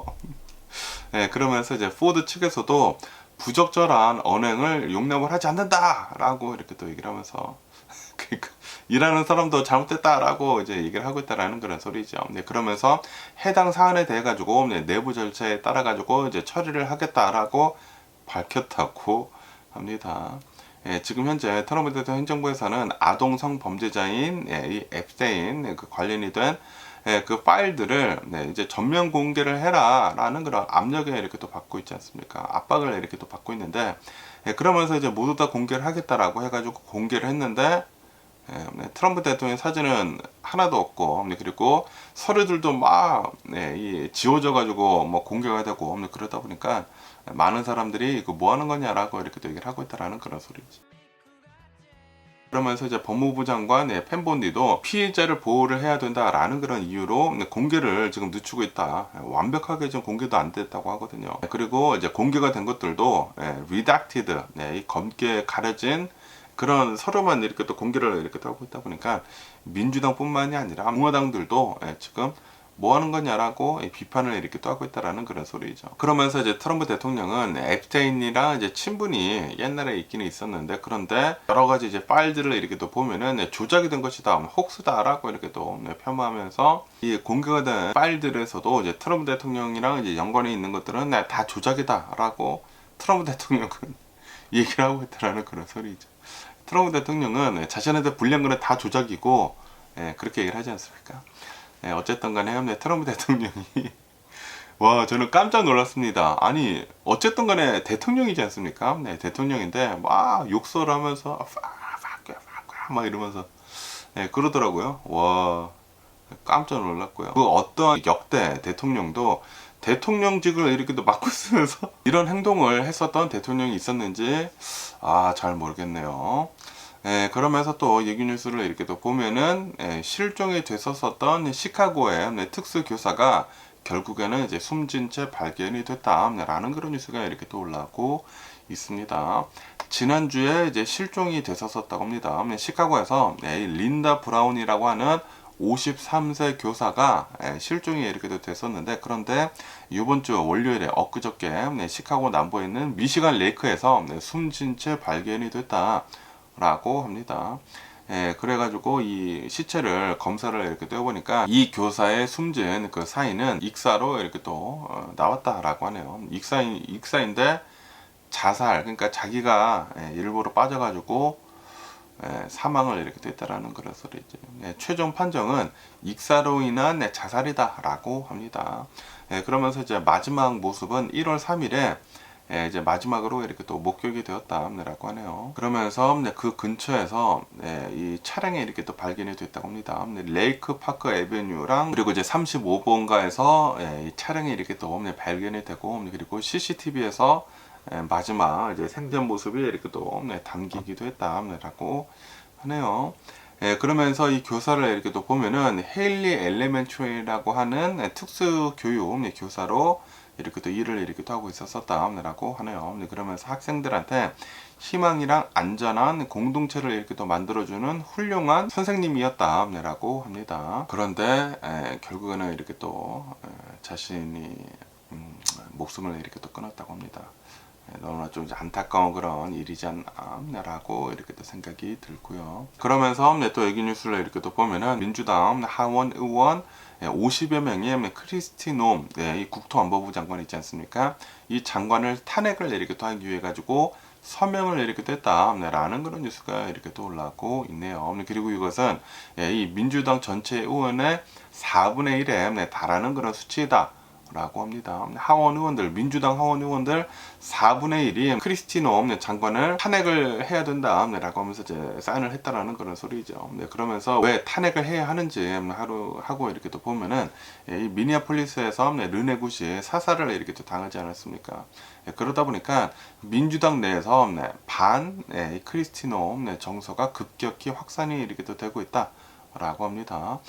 그러면서 이제 포드 측에서도 부적절한 언행을 용납을 하지 않는다라고 이렇게 또 얘기를 하면서 그러니까 일하는 사람도 잘못됐다라고 이제 얘기를 하고 있다라는 그런 소리죠. 그러면서 해당 사안에 대해 가지고 내부 절차에 따라 가지고 이제 처리를 하겠다라고 밝혔다고 합니다. 지금 현재 트럼프 대통령 행정부에서는 아동 성범죄자인 이 앱스테인 그 관련이 된 그 파일들을 이제 전면 공개를 해라라는 그런 압력에 이렇게 또 받고 있지 않습니까? 압박을 이렇게 또 받고 있는데 그러면서 이제 모두 다 공개를 하겠다라고 해가지고 공개를 했는데 트럼프 대통령 사진은 하나도 없고 그리고 서류들도 막 지워져 가지고 뭐 공개가 되고 그러다 보니까 많은 사람들이 이거 뭐 하는 거냐라고 이렇게 또 얘기를 하고 있다라는 그런 소리지. 그러면서 이제 법무부 장관 펜본디도 피해자를 보호를 해야 된다라는 그런 이유로 공개를 지금 늦추고 있다. 완벽하게 좀 공개도 안 됐다고 하거든요. 그리고 이제 공개가 된 것들도 redacted, 이 검게 가려진 그런 서류만 이렇게 또 공개를 이렇게 하고 있다 보니까 민주당뿐만이 아니라 공화당들도 지금 뭐 하는 거냐라고 비판을 이렇게 또 하고 있다라는 그런 소리죠. 그러면서 이제 트럼프 대통령은 앱스테인이랑 이제 친분이 옛날에 있기는 있었는데, 그런데 여러 가지 이제 파일들을 이렇게 또 보면은 조작이 된 것이다, 혹스다라고 이렇게 또 폄하하면서 이 공개가 된 파일들에서도 이제 트럼프 대통령이랑 이제 연관이 있는 것들은 다 조작이다라고 트럼프 대통령은 얘기를 하고 있다라는 그런 소리죠. 트럼프 대통령은 자신한테 불리한 거는 다 조작이고 그렇게 얘기를 하지 않습니까? 어쨌든 간에 트럼프 대통령이 와, 저는 깜짝 놀랐습니다. 아니, 어쨌든 간에 대통령이지 않습니까? 대통령인데 막 욕설 하면서 막 이러면서 그러더라고요. 와, 깜짝 놀랐고요. 그 어떤 역대 대통령도 대통령직을 이렇게 또 맡고 있으면서 이런 행동을 했었던 대통령이 있었는지 잘 모르겠네요. 그러면서 또 얘기 뉴스를 이렇게 또 보면은 실종이 됐었던 시카고의 특수 교사가 결국에는 이제 숨진 채 발견이 됐다라는 그런 뉴스가 이렇게 또 올라오고 있습니다. 지난주에 이제 실종이 됐었다고 합니다. 시카고에서 린다 브라운이라고 하는 53세 교사가 실종이 이렇게 됐었는데, 그런데 이번 주 월요일에 엊그저께 시카고 남부에 있는 미시간 레이크에서 숨진 채 발견이 됐다 라고 합니다. 그래가지고 이 시체를 검사를 이렇게 떼어보니까 이 교사의 숨진 그 사인은 익사로 이렇게 또 나왔다라고 하네요. 익사인데 자살, 그러니까 자기가 일부러 빠져가지고 사망을 이렇게 됐다라는 그런 소리죠. 최종 판정은 익사로 인한 자살이다라고 합니다. 그러면서 이제 마지막 모습은 1월 3일에 이제 마지막으로 이렇게 또 목격이 되었다라고 하네요. 그러면서 그 근처에서 이 차량이 이렇게 또 발견이 됐다고 합니다. 레이크 파크 에베뉴랑 그리고 이제 35번가에서 이 차량이 이렇게 또 발견이 되고, 그리고 CCTV에서 마지막 이제 생전 모습이 이렇게 또 담기기도 했다라고 하네요. 그러면서 이 교사를 이렇게 또 보면은 헤일리 엘레멘트리라고 하는 특수 교육 교사로 이렇게 또 일을 이렇게 또 하고 있었다라고 하네요. 그러면서 학생들한테 희망이랑 안전한 공동체를 이렇게 또 만들어주는 훌륭한 선생님이었다라고 합니다. 그런데 결국에는 이렇게 또 자신이 목숨을 이렇게 또 끊었다고 합니다. 너무나 좀 안타까운 그런 일이지 않나라고 이렇게 또 생각이 들고요. 그러면서 또 여기 뉴스를 이렇게 또 보면은 민주당 하원 의원 50여 명의 크리스티 놈, 이 국토안보부 장관 있지 않습니까? 이 장관을 탄핵을 이렇게 또 하기 위해 가지고 서명을 이렇게 뗐다라는 그런 뉴스가 이렇게 또 올라오고 있네요. 그리고 이것은 이 민주당 전체 의원의 4분의 1에 달하는 그런 수치이다 라고 합니다. 하원 의원들, 민주당 하원 의원들 4분의 1이 크리스티노 장관을 탄핵을 해야 된다 라고 하면서 이제 사인을 했다라는 그런 소리죠. 그러면서 왜 탄핵을 해야 하는지 하고 이렇게 또 보면은 이 미니애폴리스에서 르네 굿이 사살을 이렇게 또 당하지 않았습니까? 그러다 보니까 민주당 내에서 반 크리스티노 정서가 급격히 확산이 이렇게 또 되고 있다 라고 합니다.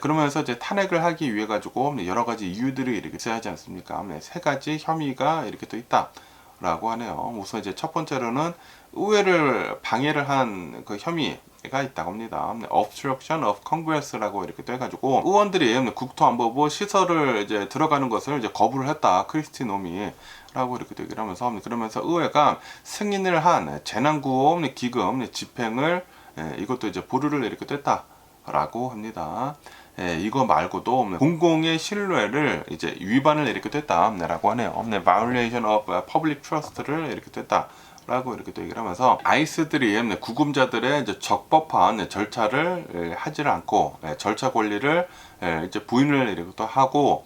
그러면서 이제 탄핵을 하기 위해 가지고 여러 가지 이유들이 이렇게 있어야 하지 않습니까? 세 가지 혐의가 이렇게 또 있다라고 하네요. 우선 이제 첫 번째로는 의회를 방해를 한 그 혐의가 있다고 합니다. Obstruction of Congress라고 이렇게 또 해가지고 의원들이 국토안보부 시설을 이제 들어가는 것을 이제 거부를 했다. 크리스티 놈이 라고 이렇게 얘기를 하면서, 그러면서 의회가 승인을 한 재난구호 기금 집행을 이것도 이제 보류를 이렇게 뗐다. 라고 합니다. 이거 말고도 공공의 신뢰를 이제 위반을 이렇게 됐다라고 하네요. Violation of Public Trust를 이렇게 됐다라고 이렇게 또 얘기를 하면서 아이스들이 구금자들의 이제 적법한 절차를 하지를 않고 절차 권리를 이제 부인을 이렇게 또 하고,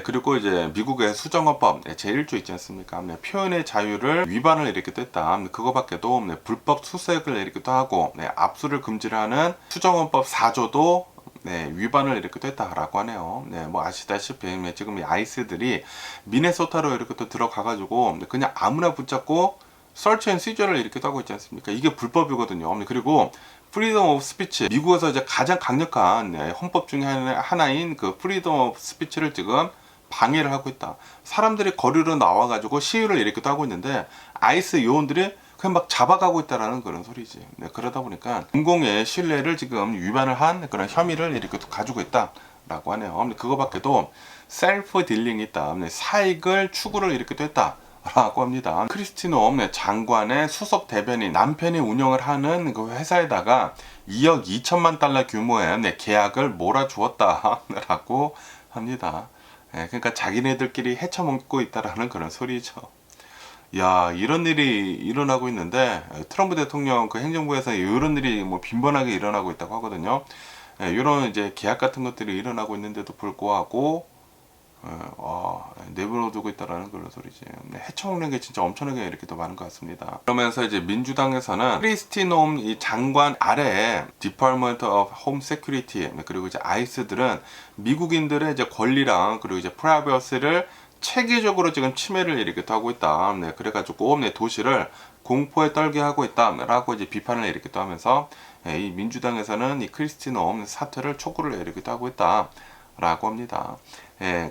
그리고 이제 미국의 수정헌법 제1조 있지 않습니까? 표현의 자유를 위반을 이렇게 됐다. 그거밖에도 불법 수색을 이렇게 또 하고 압수를 금지를 하는 수정헌법 4조도 위반을 이렇게 됐다라고 하네요. 뭐 아시다시피 지금 이 아이스들이 미네소타로 이렇게 또 들어가가지고 그냥 아무나 붙잡고 서치 앤 시저를 이렇게 하고 있지 않습니까? 이게 불법이거든요. 그리고 프리덤 오브 스피치, 미국에서 이제 가장 강력한 헌법 중에 하나인 그 프리덤 오브 스피치를 지금 방해를 하고 있다. 사람들이 거리로 나와가지고 시위를 이렇게 하고 있는데 아이스 요원들이 그냥 막 잡아가고 있다라는 그런 소리지. 그러다 보니까 공공의 신뢰를 지금 위반을 한 그런 혐의를 이렇게 가지고 있다라고 하네요. 그거밖에도 셀프 딜링이 있다. 사익을 추구를 이렇게 했다. 라고 합니다. 크리스티노 장관의 수석 대변인 남편이 운영을 하는 그 회사에다가 2억 2천만 달러 규모의 계약을 몰아주었다 라고 합니다. 그러니까 자기네들끼리 헤쳐먹고 있다라는 그런 소리죠. 야, 이런 일이 일어나고 있는데 트럼프 대통령 그 행정부에서 이런 일이 뭐 빈번하게 일어나고 있다고 하거든요. 이런 이제 계약 같은 것들이 일어나고 있는데도 불구하고 내버려두고 있다라는 그런 소리지. 헤쳐먹는 게 진짜 엄청나게 이렇게 더 많은 것 같습니다. 그러면서 이제 민주당에서는 크리스티놈 이 장관 아래에 Department of Home Security 그리고 이제 아이스들은 미국인들의 이제 권리랑 그리고 이제 프라이버시를 체계적으로 지금 침해를 이렇게 하고 있다. 그래가지고 도시를 공포에 떨게 하고 있다라고 이제 비판을 이렇게 또 하면서 이 민주당에서는 이 크리스티놈 사퇴를 촉구를 이렇게 하고 있다라고 합니다.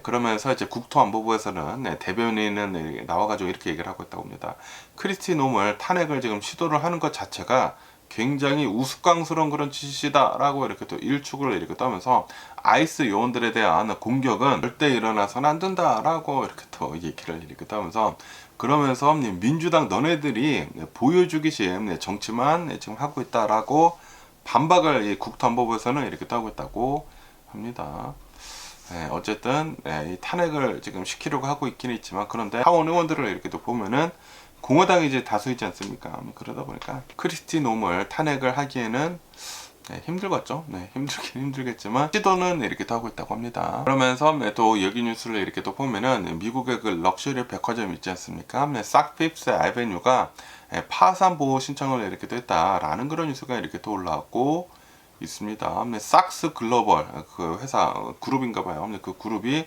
그러면서 이제 국토안보부에서는 대변인은 나와가지고 이렇게 얘기를 하고 있다고 합니다. 크리스티놈을 탄핵을 지금 시도를 하는 것 자체가 굉장히 우스꽝스러운 그런 짓이다라고 이렇게 또 일축을 이렇게 떠면서 아이스 요원들에 대한 공격은 절대 일어나서는 안 된다라고 이렇게 또 얘기를 이렇게 떠면서 그러면서 민주당 너네들이 보여주기식 정치만 지금 하고 있다라고 반박을 국토안보부에서는 이렇게 또 하고 있다고 합니다. 어쨌든 이 탄핵을 지금 시키려고 하고 있긴 있지만 그런데 하원 의원들을 이렇게 또 보면은 공화당이 이제 다수이지 않습니까? 그러다 보니까 크리스티놈을 탄핵을 하기에는 힘들겠죠. 힘들긴 힘들겠지만 시도는 이렇게 또 하고 있다고 합니다. 그러면서 또 여기 뉴스를 이렇게 또 보면은 미국의 그 럭셔리 백화점 있지 않습니까? 삭피프스 아베뉴가 파산 보호 신청을 이렇게 또 했다라는 그런 뉴스가 이렇게 또 올라왔고 있습니다. 삭스 글로벌 그 회사 그룹인가 봐요. 그 그룹이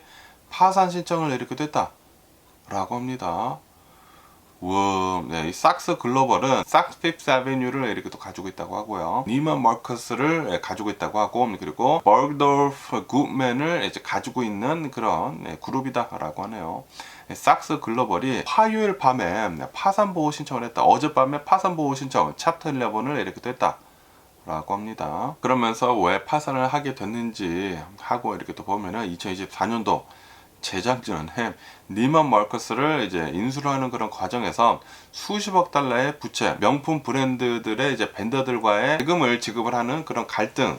파산 신청을 이렇게 됐다라고 합니다. 우와, 이 삭스 글로벌은 삭스 핍스 아베뉴를 이렇게 또 가지고 있다고 하고요. 니만 마커스를 가지고 있다고 하고 그리고 버그돌프 굿맨을 이제 가지고 있는 그런 그룹이다라고 하네요. 삭스 글로벌이 화요일 밤에 파산 보호 신청을 했다. 어젯밤에 파산 보호 신청 챕터 11을 이렇게 또 했다. 라고 합니다. 그러면서 왜 파산을 하게 됐는지 하고 이렇게 또 보면은 2024년도 재작년에 니만 마커스를 이제 인수를 하는 그런 과정에서 수십억 달러의 부채, 명품 브랜드들의 이제 벤더들과의 세금을 지급을 하는 그런 갈등,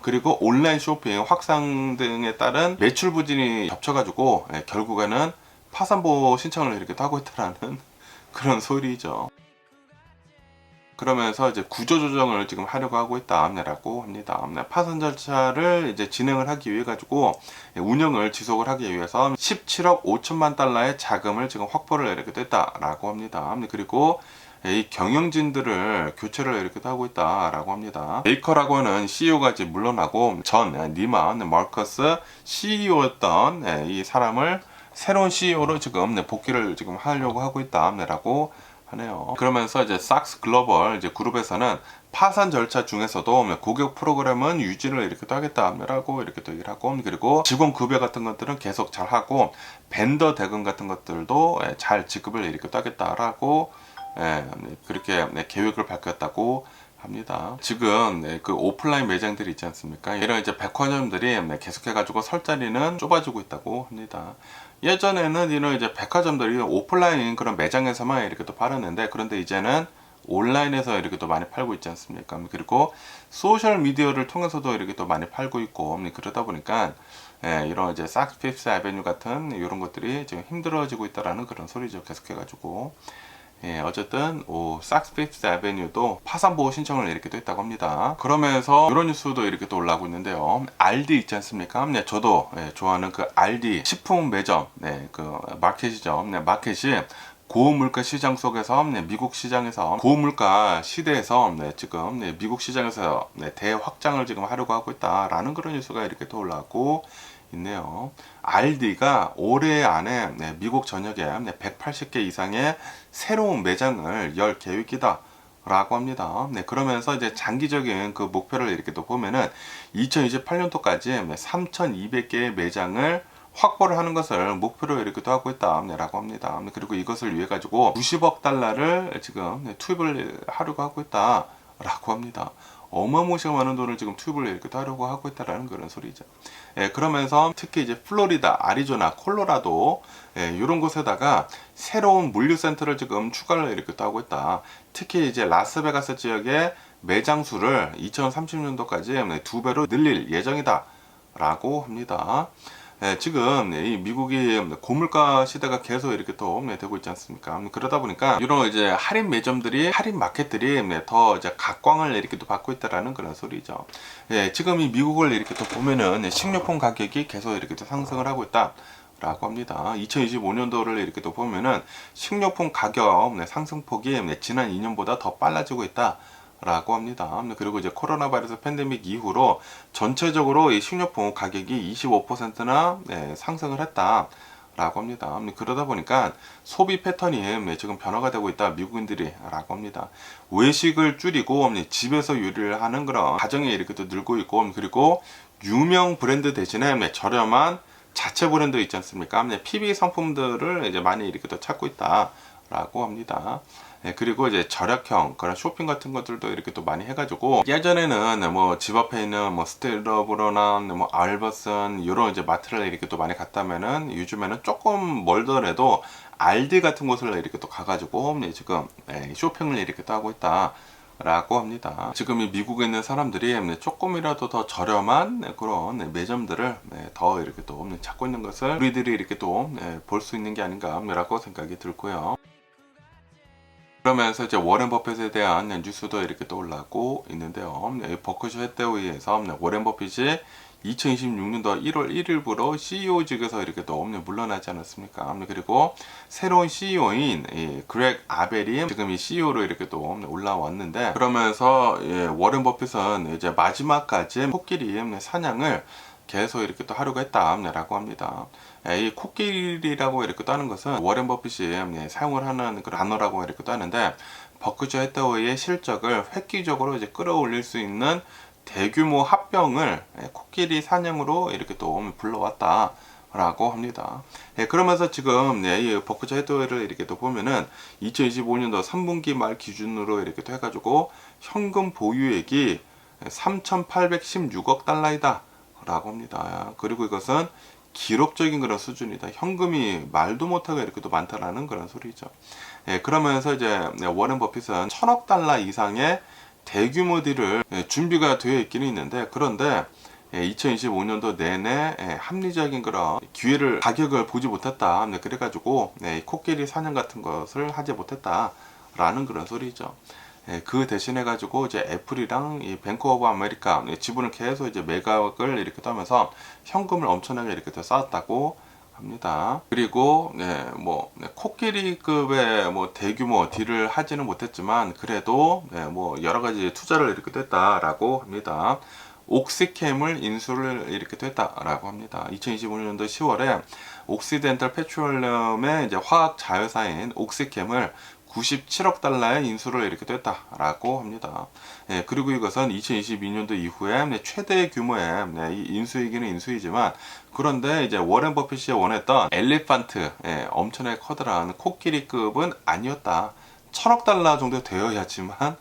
그리고 온라인 쇼핑 확산 등에 따른 매출 부진이 겹쳐가지고 결국에는 파산보호 신청을 이렇게 하고 있다라는 그런 소리죠. 그러면서 이제 구조조정을 지금 하려고 하고 있다라고 합니다. 파산 절차를 이제 진행을 하기 위해 가지고 운영을 지속을 하기 위해서 17억 5천만 달러의 자금을 지금 확보를 이렇게 됐다라고 합니다. 그리고 이 경영진들을 교체를 이렇게 하고 있다라고 합니다. 베이커라고 하는 CEO가 이제 물러나고 전 니만 마커스 CEO였던 이 사람을 새로운 CEO로 지금 복귀를 지금 하려고 하고 있다라고 하네요. 그러면서 이제 삭스 글로벌 이제 그룹에서는 파산 절차 중에서도 고객 프로그램은 유지를 이렇게 또 하겠다라고 이렇게 또 얘기를 하고 그리고 직원 급여 같은 것들은 계속 잘 하고 벤더 대금 같은 것들도 잘 지급을 이렇게 또 하겠다라고 그렇게 계획을 밝혔다고 합니다. 지금 그 오프라인 매장들이 있지 않습니까? 이런 이제 백화점들이 계속해가지고 설 자리는 좁아지고 있다고 합니다. 예전에는 이런 이제 백화점들이 오프라인 그런 매장에서만 이렇게 또 팔았는데 그런데 이제는 온라인에서 이렇게 또 많이 팔고 있지 않습니까? 그리고 소셜 미디어를 통해서도 이렇게 또 많이 팔고 있고 그러다 보니까 이런 이제 삭스 핍스 아베뉴 같은 이런 것들이 지금 힘들어지고 있다라는 그런 소리죠. 계속해가지고. 어쨌든 삭스 핍스 아베뉴도 파산 보호 신청을 이렇게 또 했다고 합니다. 그러면서 이런 뉴스도 이렇게 또 올라오고 있는데요. 알디 있지 않습니까? 저도 좋아하는 그 알디 식품 매점 그 마켓이죠. 마켓이 고물가 시장 속에서 미국 시장에서 고물가 시대에서 지금 미국 시장에서 대확장을 지금 하려고 하고 있다라는 그런 뉴스가 이렇게 또 올라오고 있네요. 알디가 올해 안에 미국 전역에 180개 이상의 새로운 매장을 열 계획이다 라고 합니다. 그러면서 이제 장기적인 그 목표를 이렇게 또 보면은 2028년도까지 3,200개의 매장을 확보를 하는 것을 목표로 이렇게 또 하고 있다라고 합니다. 그리고 이것을 위해 가지고 90억 달러를 지금 투입을 하려고 하고 있다라고 합니다. 어마무시한 많은 돈을 지금 투입을 이렇게 또 하려고 하고 있다라는 그런 소리죠. 그러면서 특히 이제 플로리다, 아리조나, 콜로라도 이런 곳에다가 새로운 물류센터를 지금 추가를 이렇게 또 하고 있다. 특히 이제 라스베가스 지역의 매장 수를 2030년도까지 2배로 늘릴 예정이다 라고 합니다. 지금 이 미국이 고물가 시대가 계속 이렇게 또 되고 있지 않습니까? 그러다 보니까 이런 이제 할인 매점들이, 할인 마켓들이 더 이제 각광을 이렇게 또 받고 있다라는 그런 소리죠. 지금 이 미국을 이렇게 또 보면은 식료품 가격이 계속 이렇게 또 상승을 하고 있다. 라고 합니다. 2025년도를 이렇게 또 보면은 식료품 가격 상승폭이 지난 2년보다 더 빨라지고 있다. 라고 합니다. 그리고 이제 코로나 바이러스 팬데믹 이후로 전체적으로 이 식료품 가격이 25%나 상승을 했다. 라고 합니다. 그러다 보니까 소비 패턴이 지금 변화가 되고 있다. 미국인들이 라고 합니다. 외식을 줄이고 집에서 요리를 하는 그런 가정이 이렇게 또 늘고 있고, 그리고 유명 브랜드 대신에 저렴한 자체 브랜드 있지 않습니까? PB 상품들을 이제 많이 이렇게 또 찾고 있다. 라고 합니다. 그리고 이제 절약형 그런 쇼핑 같은 것들도 이렇게 또 많이 해가지고, 예전에는 뭐 집 앞에 있는 뭐 스테러브로나 뭐 알버슨 이런 이제 마트를 이렇게 또 많이 갔다면은, 요즘에는 조금 멀더라도 알디 같은 곳을 이렇게 또 가가지고 지금 쇼핑을 이렇게 또 하고 있다. 라고 합니다. 지금 이 미국에 있는 사람들이 조금이라도 더 저렴한 그런 매점들을 더 이렇게 또 찾고 있는 것을 우리들이 이렇게 또 볼 수 있는 게 아닌가 라고 생각이 들고요. 그러면서 이제 워렌 버핏에 대한 뉴스도 이렇게 또 올라오고 있는데요. 버크셔 해서웨이에서 워렌 버핏이 2026년도 1월 1일부로 CEO직에서 이렇게 또 물러나지 않았습니까? 그리고 새로운 CEO인 그렉 아벨이 지금 이 CEO로 이렇게 또 올라왔는데, 그러면서 워렌 버핏은 이제 마지막까지 코끼리 사냥을 계속 이렇게 또 하려고 했다라고 합니다. 이 코끼리라고 이렇게 또 하는 것은 워렌 버핏이 사용을 하는 그런 단어라고 이렇게 또 하는데, 버크셔 해서웨이의 실적을 획기적으로 이제 끌어올릴 수 있는 대규모 합병을 코끼리 사냥으로 이렇게 또 불러왔다 라고 합니다. 그러면서 지금 이 버크셔 해서웨이를 이렇게 또 보면은 2025년도 3분기 말 기준으로 이렇게 또 해가지고 현금 보유액이 3,816억 달러이다 라고 합니다. 그리고 이것은 기록적인 그런 수준이다. 현금이 말도 못하게 이렇게 또 많다라는 그런 소리죠. 그러면서 이제 워렌 버핏은 1,000억 달러 이상의 대규모 딜을 준비가 되어 있기는 있는데, 그런데 2025년도 내내 합리적인 그런 기회를, 가격을 보지 못했다. 그래가지고 코끼리 사냥 같은 것을 하지 못했다라는 그런 소리죠. 그 대신에 가지고 이제 애플이랑 이 뱅크 오브 아메리카 지분을 계속 이제 매각을 이렇게 하면서 현금을 엄청나게 이렇게 또 쌓았다고 합니다. 그리고 코끼리급의 뭐 대규모 딜을 하지는 못했지만, 그래도 뭐 여러 가지 투자를 이렇게 했다라고 합니다. 옥시캠을 인수를 이렇게 했다라고 합니다. 2025년도 10월에 옥시덴탈 페트롤리엄의 이제 화학 자회사인 옥시캠을 97억 달러의 인수를 이렇게 됐다라고 합니다. 그리고 이것은 2022년도 이후에 최대 규모의 이 인수이기는 인수이지만, 그런데 이제 워렌 버핏이 원했던 엘리펀트, 엄청나게 커다란 코끼리급은 아니었다. 1,000억 달러 정도 되어야지만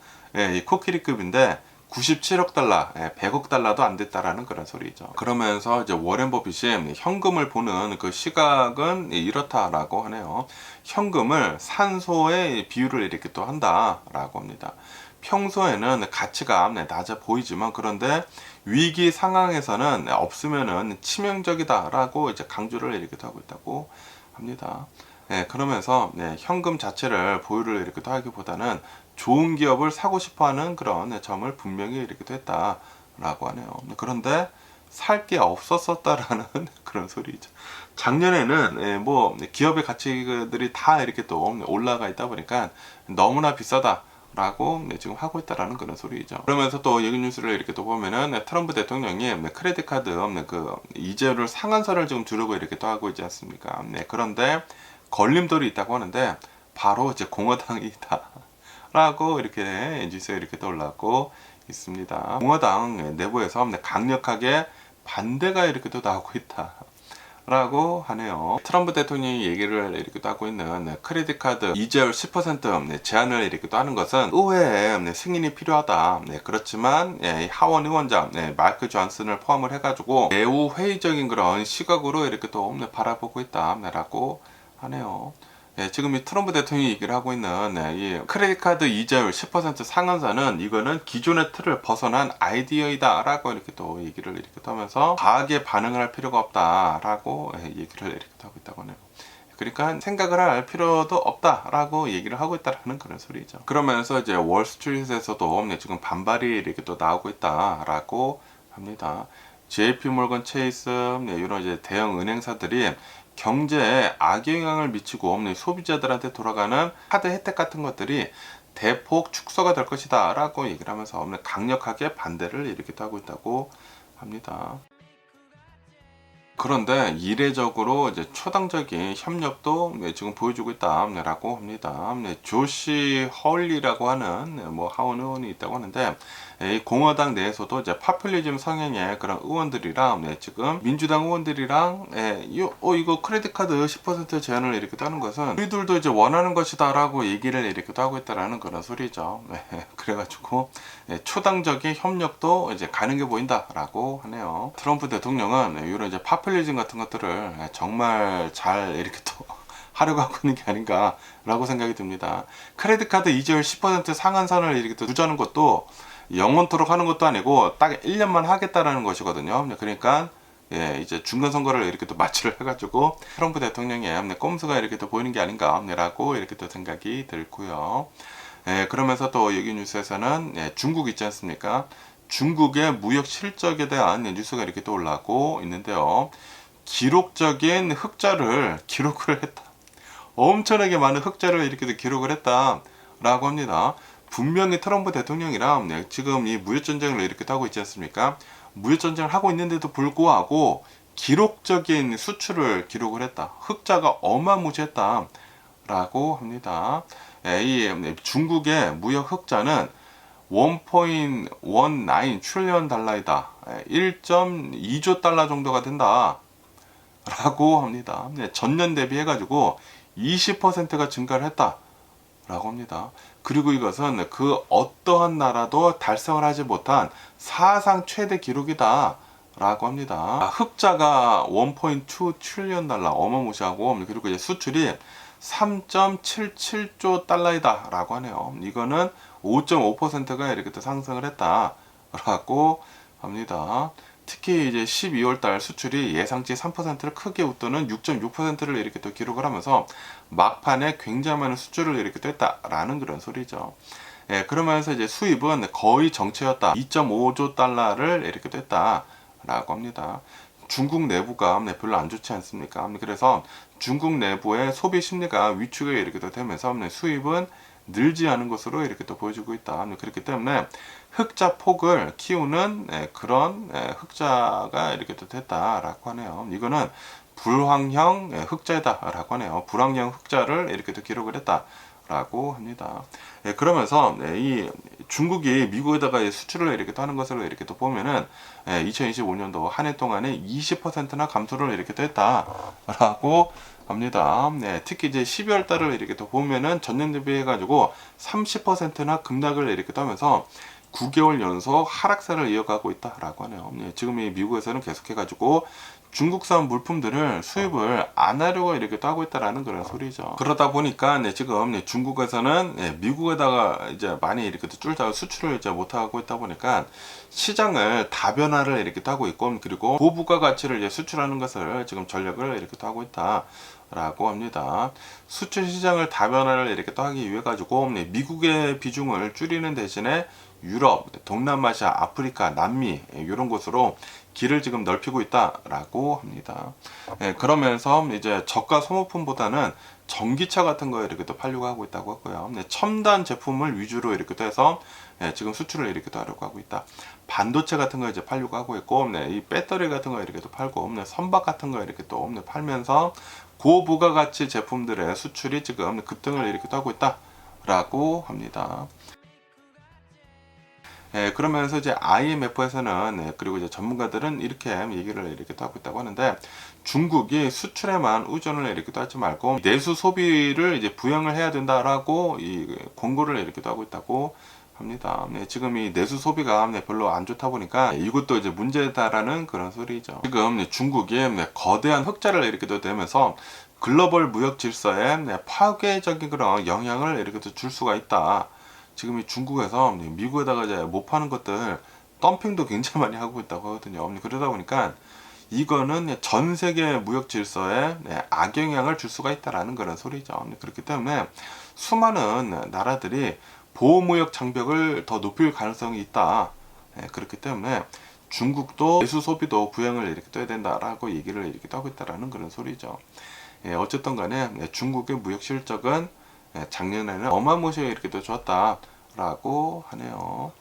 이 코끼리급인데 97억 달러, 100억 달러도 안 됐다라는 그런 소리죠. 그러면서 이제 워렌 버핏이 현금을 보는 그 시각은 이렇다라고 하네요. 현금을 산소의 비율을 이렇게 또 한다라고 합니다. 평소에는 가치가 낮아 보이지만, 그런데 위기 상황에서는 없으면은 치명적이다라고 이제 강조를 이렇게 하고 있다고 합니다. 그러면서 현금 자체를 보유를 이렇게 하기보다는 좋은 기업을 사고 싶어하는 그런 점을 분명히 이렇게 했다라고 하네요. 그런데 살 게 없었었다라는 그런 소리죠. 작년에는 뭐 기업의 가치들이 다 이렇게 또 올라가 있다 보니까 너무나 비싸다라고 지금 하고 있다라는 그런 소리죠. 그러면서 또 여기 뉴스를 이렇게 또 보면은 트럼프 대통령이 크레딧 카드 그 이자율 상한선을 지금 두르고 이렇게 또 하고 있지 않습니까? 그런데 걸림돌이 있다고 하는데 바로 이제 공화당이다라고 이렇게 뉴스에 이렇게 또 올라오고 있습니다. 공화당 내부에서 강력하게 반대가 이렇게 또 나오고 있다 라고 하네요. 트럼프 대통령이 얘기를 이렇게 또 하고 있는 크레딧 카드 이자율 10% 제한을 이렇게 또 하는 것은 의회에 승인이 필요하다. 그렇지만 하원 의원장 마이크 존슨을 포함을 해가지고 매우 회의적인 그런 시각으로 이렇게 또 바라보고 있다 라고 하네요. 지금 이 트럼프 대통령이 얘기를 하고 있는 이 크레딧 카드 이자율 10% 상한선은 이거는 기존의 틀을 벗어난 아이디어이다 라고 이렇게 또 얘기를 이렇게 하면서 과하게 반응을 할 필요가 없다 라고 얘기를 이렇게 하고 있다고 하네요. 그러니까 생각을 할 필요도 없다 라고 얘기를 하고 있다라는 그런 소리죠. 그러면서 이제 월스트리트에서도 지금 반발이 이렇게 또 나오고 있다 라고 합니다. JP 몰건 체이스 이런 이제 대형 은행사들이 경제에 악영향을 미치고 소비자들한테 돌아가는 카드 혜택 같은 것들이 대폭 축소가 될 것이다 라고 얘기를 하면서 강력하게 반대를 이렇게 하고 있다고 합니다. 그런데 이례적으로 이제 초당적인 협력도 지금 보여주고 있다라고 합니다. 조시 헐리라고 하는 뭐 하원 의원이 있다고 하는데 이 공화당 내에서도 이제 파퓰리즘 성향의 그런 의원들이랑 지금 민주당 의원들이랑 이거 크레딧 카드 10% 제한을 이렇게 따는 것은 우리들도 이제 원하는 것이다라고 얘기를 이렇게 하고 있다라는 그런 소리죠. 그래가지고 초당적인 협력도 이제 가능해 보인다라고 하네요. 트럼프 대통령은 이런 이제 파퓰리즘 같은 것들을 정말 잘 이렇게 또 하려고 하고 있는 게 아닌가라고 생각이 듭니다. 크레딧 카드 이자율 10% 상한선을 이렇게 또 유지하는 것도 영원토록 하는 것도 아니고 딱 1년만 하겠다라는 것이거든요. 그러니까 이제 중간선거를 이렇게 또 마취를 해가지고 트럼프 대통령의 꼼수가 이렇게 또 보이는 게 아닌가라고 이렇게 또 생각이 들고요. 그러면서 또 여기 뉴스에서는 중국 있지 않습니까? 중국의 무역 실적에 대한 뉴스가 이렇게 또 올라오고 있는데요. 기록적인 흑자를 기록을 했다. 엄청나게 많은 흑자를 이렇게 기록을 했다라고 합니다. 분명히 트럼프 대통령이랑 지금 이 무역전쟁을 이렇게 하고 있지 않습니까? 무역전쟁을 하고 있는데도 불구하고 기록적인 수출을 기록을 했다. 흑자가 어마무시했다 라고 합니다. 이 중국의 무역 흑자는 1.19 트릴리언 달러이다. 1.2조 달러 정도가 된다 라고 합니다. 전년 대비해 가지고 20%가 증가를 했다 라고 합니다. 그리고 이것은 그 어떠한 나라도 달성을 하지 못한 사상 최대 기록이다 라고 합니다. 흑자가 1.2 트릴리언 달러 어마무시하고 그리고 이제 수출이 3.77조 달러이다 라고 하네요. 이거는 5.5%가 이렇게 또 상승을 했다 라고 합니다. 특히 이제 12월 달 수출이 예상치 3%를 크게 웃도는 6.6%를 이렇게 또 기록을 하면서 막판에 굉장히 많은 수출을 이렇게 또 했다라는 그런 소리죠. 그러면서 이제 수입은 거의 정체였다. 2.5조 달러를 이렇게 또 했다라고 합니다. 중국 내부가 별로 안 좋지 않습니까? 그래서 중국 내부의 소비 심리가 위축이 이렇게 또 되면서 수입은 늘지 않은 것으로 이렇게 또 보여지고 있다. 그렇기 때문에 흑자 폭을 키우는 그런 흑자가 이렇게 또 됐다라고 하네요. 이거는 불황형 흑자다라고 하네요. 불황형 흑자를 이렇게 또 기록을 했다라고 합니다. 그러면서 이 중국이 미국에다가 수출을 이렇게 또 하는 것을 이렇게 또 보면은 2025년도 한 해 동안에 20%나 감소를 이렇게 또 했다라고 합니다. 특히 이제 12월 달을 이렇게 또 보면은 전년 대비해 가지고 30%나 급락을 이렇게 하면서 9개월 연속 하락세를 이어가고 있다라고 하네요. 지금 이 미국에서는 계속해 가지고 중국산 물품들을 수입을 안 하려고 이렇게 또 하고 있다라는 그런 소리죠. 그러다 보니까 지금 중국에서는 미국에다가 이제 많이 이렇게 또 쫄다 수출을 이제 못 하고 있다 보니까 시장을 다변화를 이렇게 또 하고 있고 그리고 고부가 가치를 이제 수출하는 것을 지금 전략을 이렇게 또 하고 있다. 라고 합니다. 수출 시장을 다변화를 이렇게 또 하기 위해 가지고 미국의 비중을 줄이는 대신에 유럽, 동남아시아, 아프리카, 남미 이런 곳으로 길을 지금 넓히고 있다라고 합니다. 그러면서 이제 저가 소모품보다는 전기차 같은 거 이렇게 또 팔려고 하고 있다고 하고요. 첨단 제품을 위주로 이렇게 또 해서 지금 수출을 이렇게 또 하려고 하고 있다. 반도체 같은 거 이제 팔려고 하고 있고, 이 배터리 같은 거 이렇게 또 팔고, 선박 같은 거 이렇게 또 팔면서 고부가가치 제품들의 수출이 지금 급등을 이렇게 또 하고 있다라고 합니다. 그러면서 이제 IMF에서는 그리고 이제 전문가들은 이렇게 얘기를 이렇게 또 하고 있다고 하는데, 중국이 수출에만 의존을 이렇게 또 하지 말고 내수 소비를 이제 부양을 해야 된다라고 이 권고를 이렇게 또 하고 있다고 합니다. 지금 이 내수 소비가 별로 안 좋다 보니까 이것도 이제 문제다라는 그런 소리죠. 지금 중국이 거대한 흑자를 이렇게 또 내면서 글로벌 무역 질서에 파괴적인 그런 영향을 이렇게 또 줄 수가 있다. 지금 이 중국에서 미국에다가 이제 못 파는 것들 덤핑도 굉장히 많이 하고 있다고 하거든요. 그러다 보니까 이거는 전 세계 무역 질서에 악영향을 줄 수가 있다라는 그런 소리죠. 그렇기 때문에 수많은 나라들이 보호무역 장벽을 더 높일 가능성이 있다. 그렇기 때문에 중국도 내수 소비도 부양을 이렇게 떠야 된다라고 얘기를 이렇게 하고 있다라는 그런 소리죠. 어쨌든 간에 중국의 무역 실적은 작년에는 어마무시하게 이렇게 또 좋았다라고 하네요.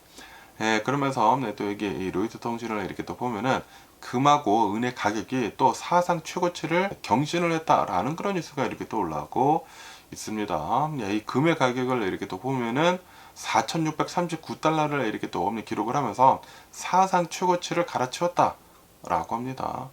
그러면서 또 여기 이 로이터 통신을 이렇게 또 보면은 금하고 은의 가격이 또 사상 최고치를 경신을 했다라는 그런 뉴스가 이렇게 또 올라오고 있습니다. 이 금의 가격을 이렇게 또 보면은 4,639달러를 이렇게 또 기록을 하면서 사상 최고치를 갈아치웠다라고 합니다.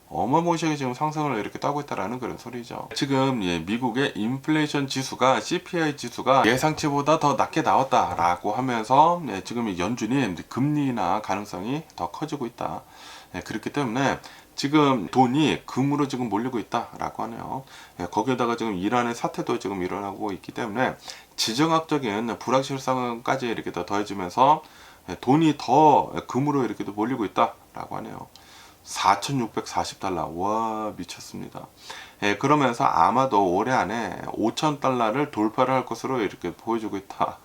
어마무시하게 지금 상승을 이렇게 따고 있다라는 그런 소리죠. 지금 미국의 인플레이션 지수가 CPI 지수가 예상치보다 더 낮게 나왔다라고 하면서 지금 연준이 금리 인하 가능성이 더 커지고 있다. 그렇기 때문에 지금 돈이 금으로 지금 몰리고 있다라고 하네요. 거기에다가 지금 이란의 사태도 지금 일어나고 있기 때문에 지정학적인 불확실성까지 이렇게 더 더해지면서 돈이 더 금으로 이렇게 또 몰리고 있다라고 하네요. 4,640달러. 와, 미쳤습니다. 그러면서 아마도 올해 안에 5,000달러를 돌파를 할 것으로 이렇게 보여주고 있다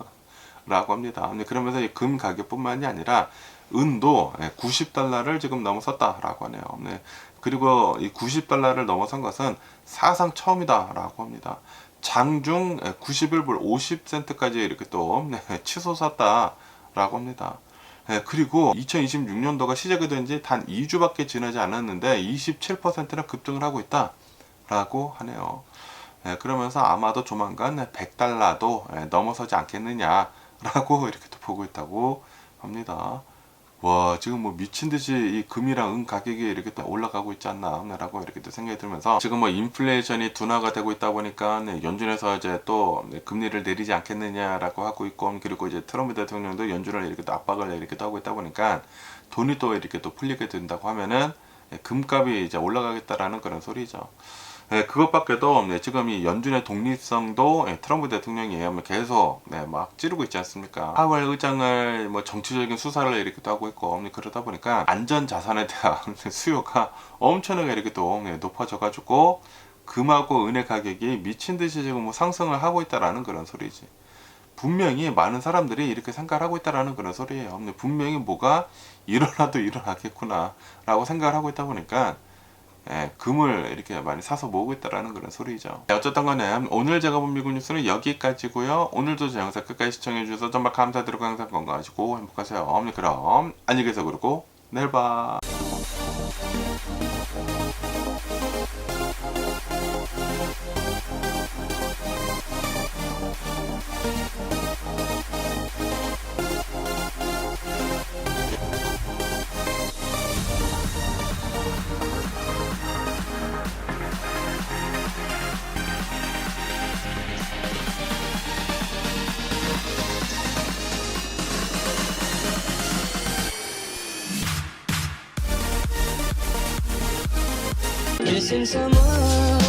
라고 합니다. 그러면서 이 금 가격뿐만이 아니라 은도 90달러를 지금 넘어섰다 라고 하네요. 그리고 이 90달러를 넘어선 것은 사상 처음이다 라고 합니다. 장중 91불 50센트까지 이렇게 또 치솟았다 라고 합니다. 그리고 2026년도가 시작이 된 지 단 2주밖에 지나지 않았는데 27%나 급등을 하고 있다 라고 하네요. 그러면서 아마도 조만간 100달러도 넘어서지 않겠느냐 라고 이렇게 또 보고 있다고 합니다. 와, 지금 뭐 미친 듯이 이 금이랑 은 가격이 이렇게 또 올라가고 있지 않나 라고 이렇게 또 생각이 들면서 지금 뭐 인플레이션이 둔화가 되고 있다 보니까 연준에서 이제 또 금리를 내리지 않겠느냐라고 하고 있고, 그리고 이제 트럼프 대통령도 연준을 이렇게 또 압박을 이렇게 또 하고 있다 보니까 돈이 또 이렇게 또 풀리게 된다고 하면은 금값이 이제 올라가겠다라는 그런 소리죠. 그것밖에도 지금 이 연준의 독립성도 트럼프 대통령이 계속 막 찌르고 있지 않습니까? 파월 의장을 뭐 정치적인 수사를 이렇게 또 하고 있고, 그러다 보니까 안전 자산에 대한 수요가 엄청나게 이렇게 또 높아져 가지고 금하고 은의 가격이 미친 듯이 지금 뭐 상승을 하고 있다라는 그런 소리지. 분명히 많은 사람들이 이렇게 생각을 하고 있다라는 그런 소리예요. 분명히 뭐가 일어나도 일어나겠구나 라고 생각을 하고 있다 보니까 금을 이렇게 많이 사서 모으고 있다라는 그런 소리죠. 어쨌든 간에 오늘 제가 본 미국 뉴스는 여기까지고요. 오늘도 제 영상 끝까지 시청해 주셔서 정말 감사드리고 항상 건강하시고 행복하세요. 그럼 안녕히 계세요. 그리고 내일 봐. Missing someone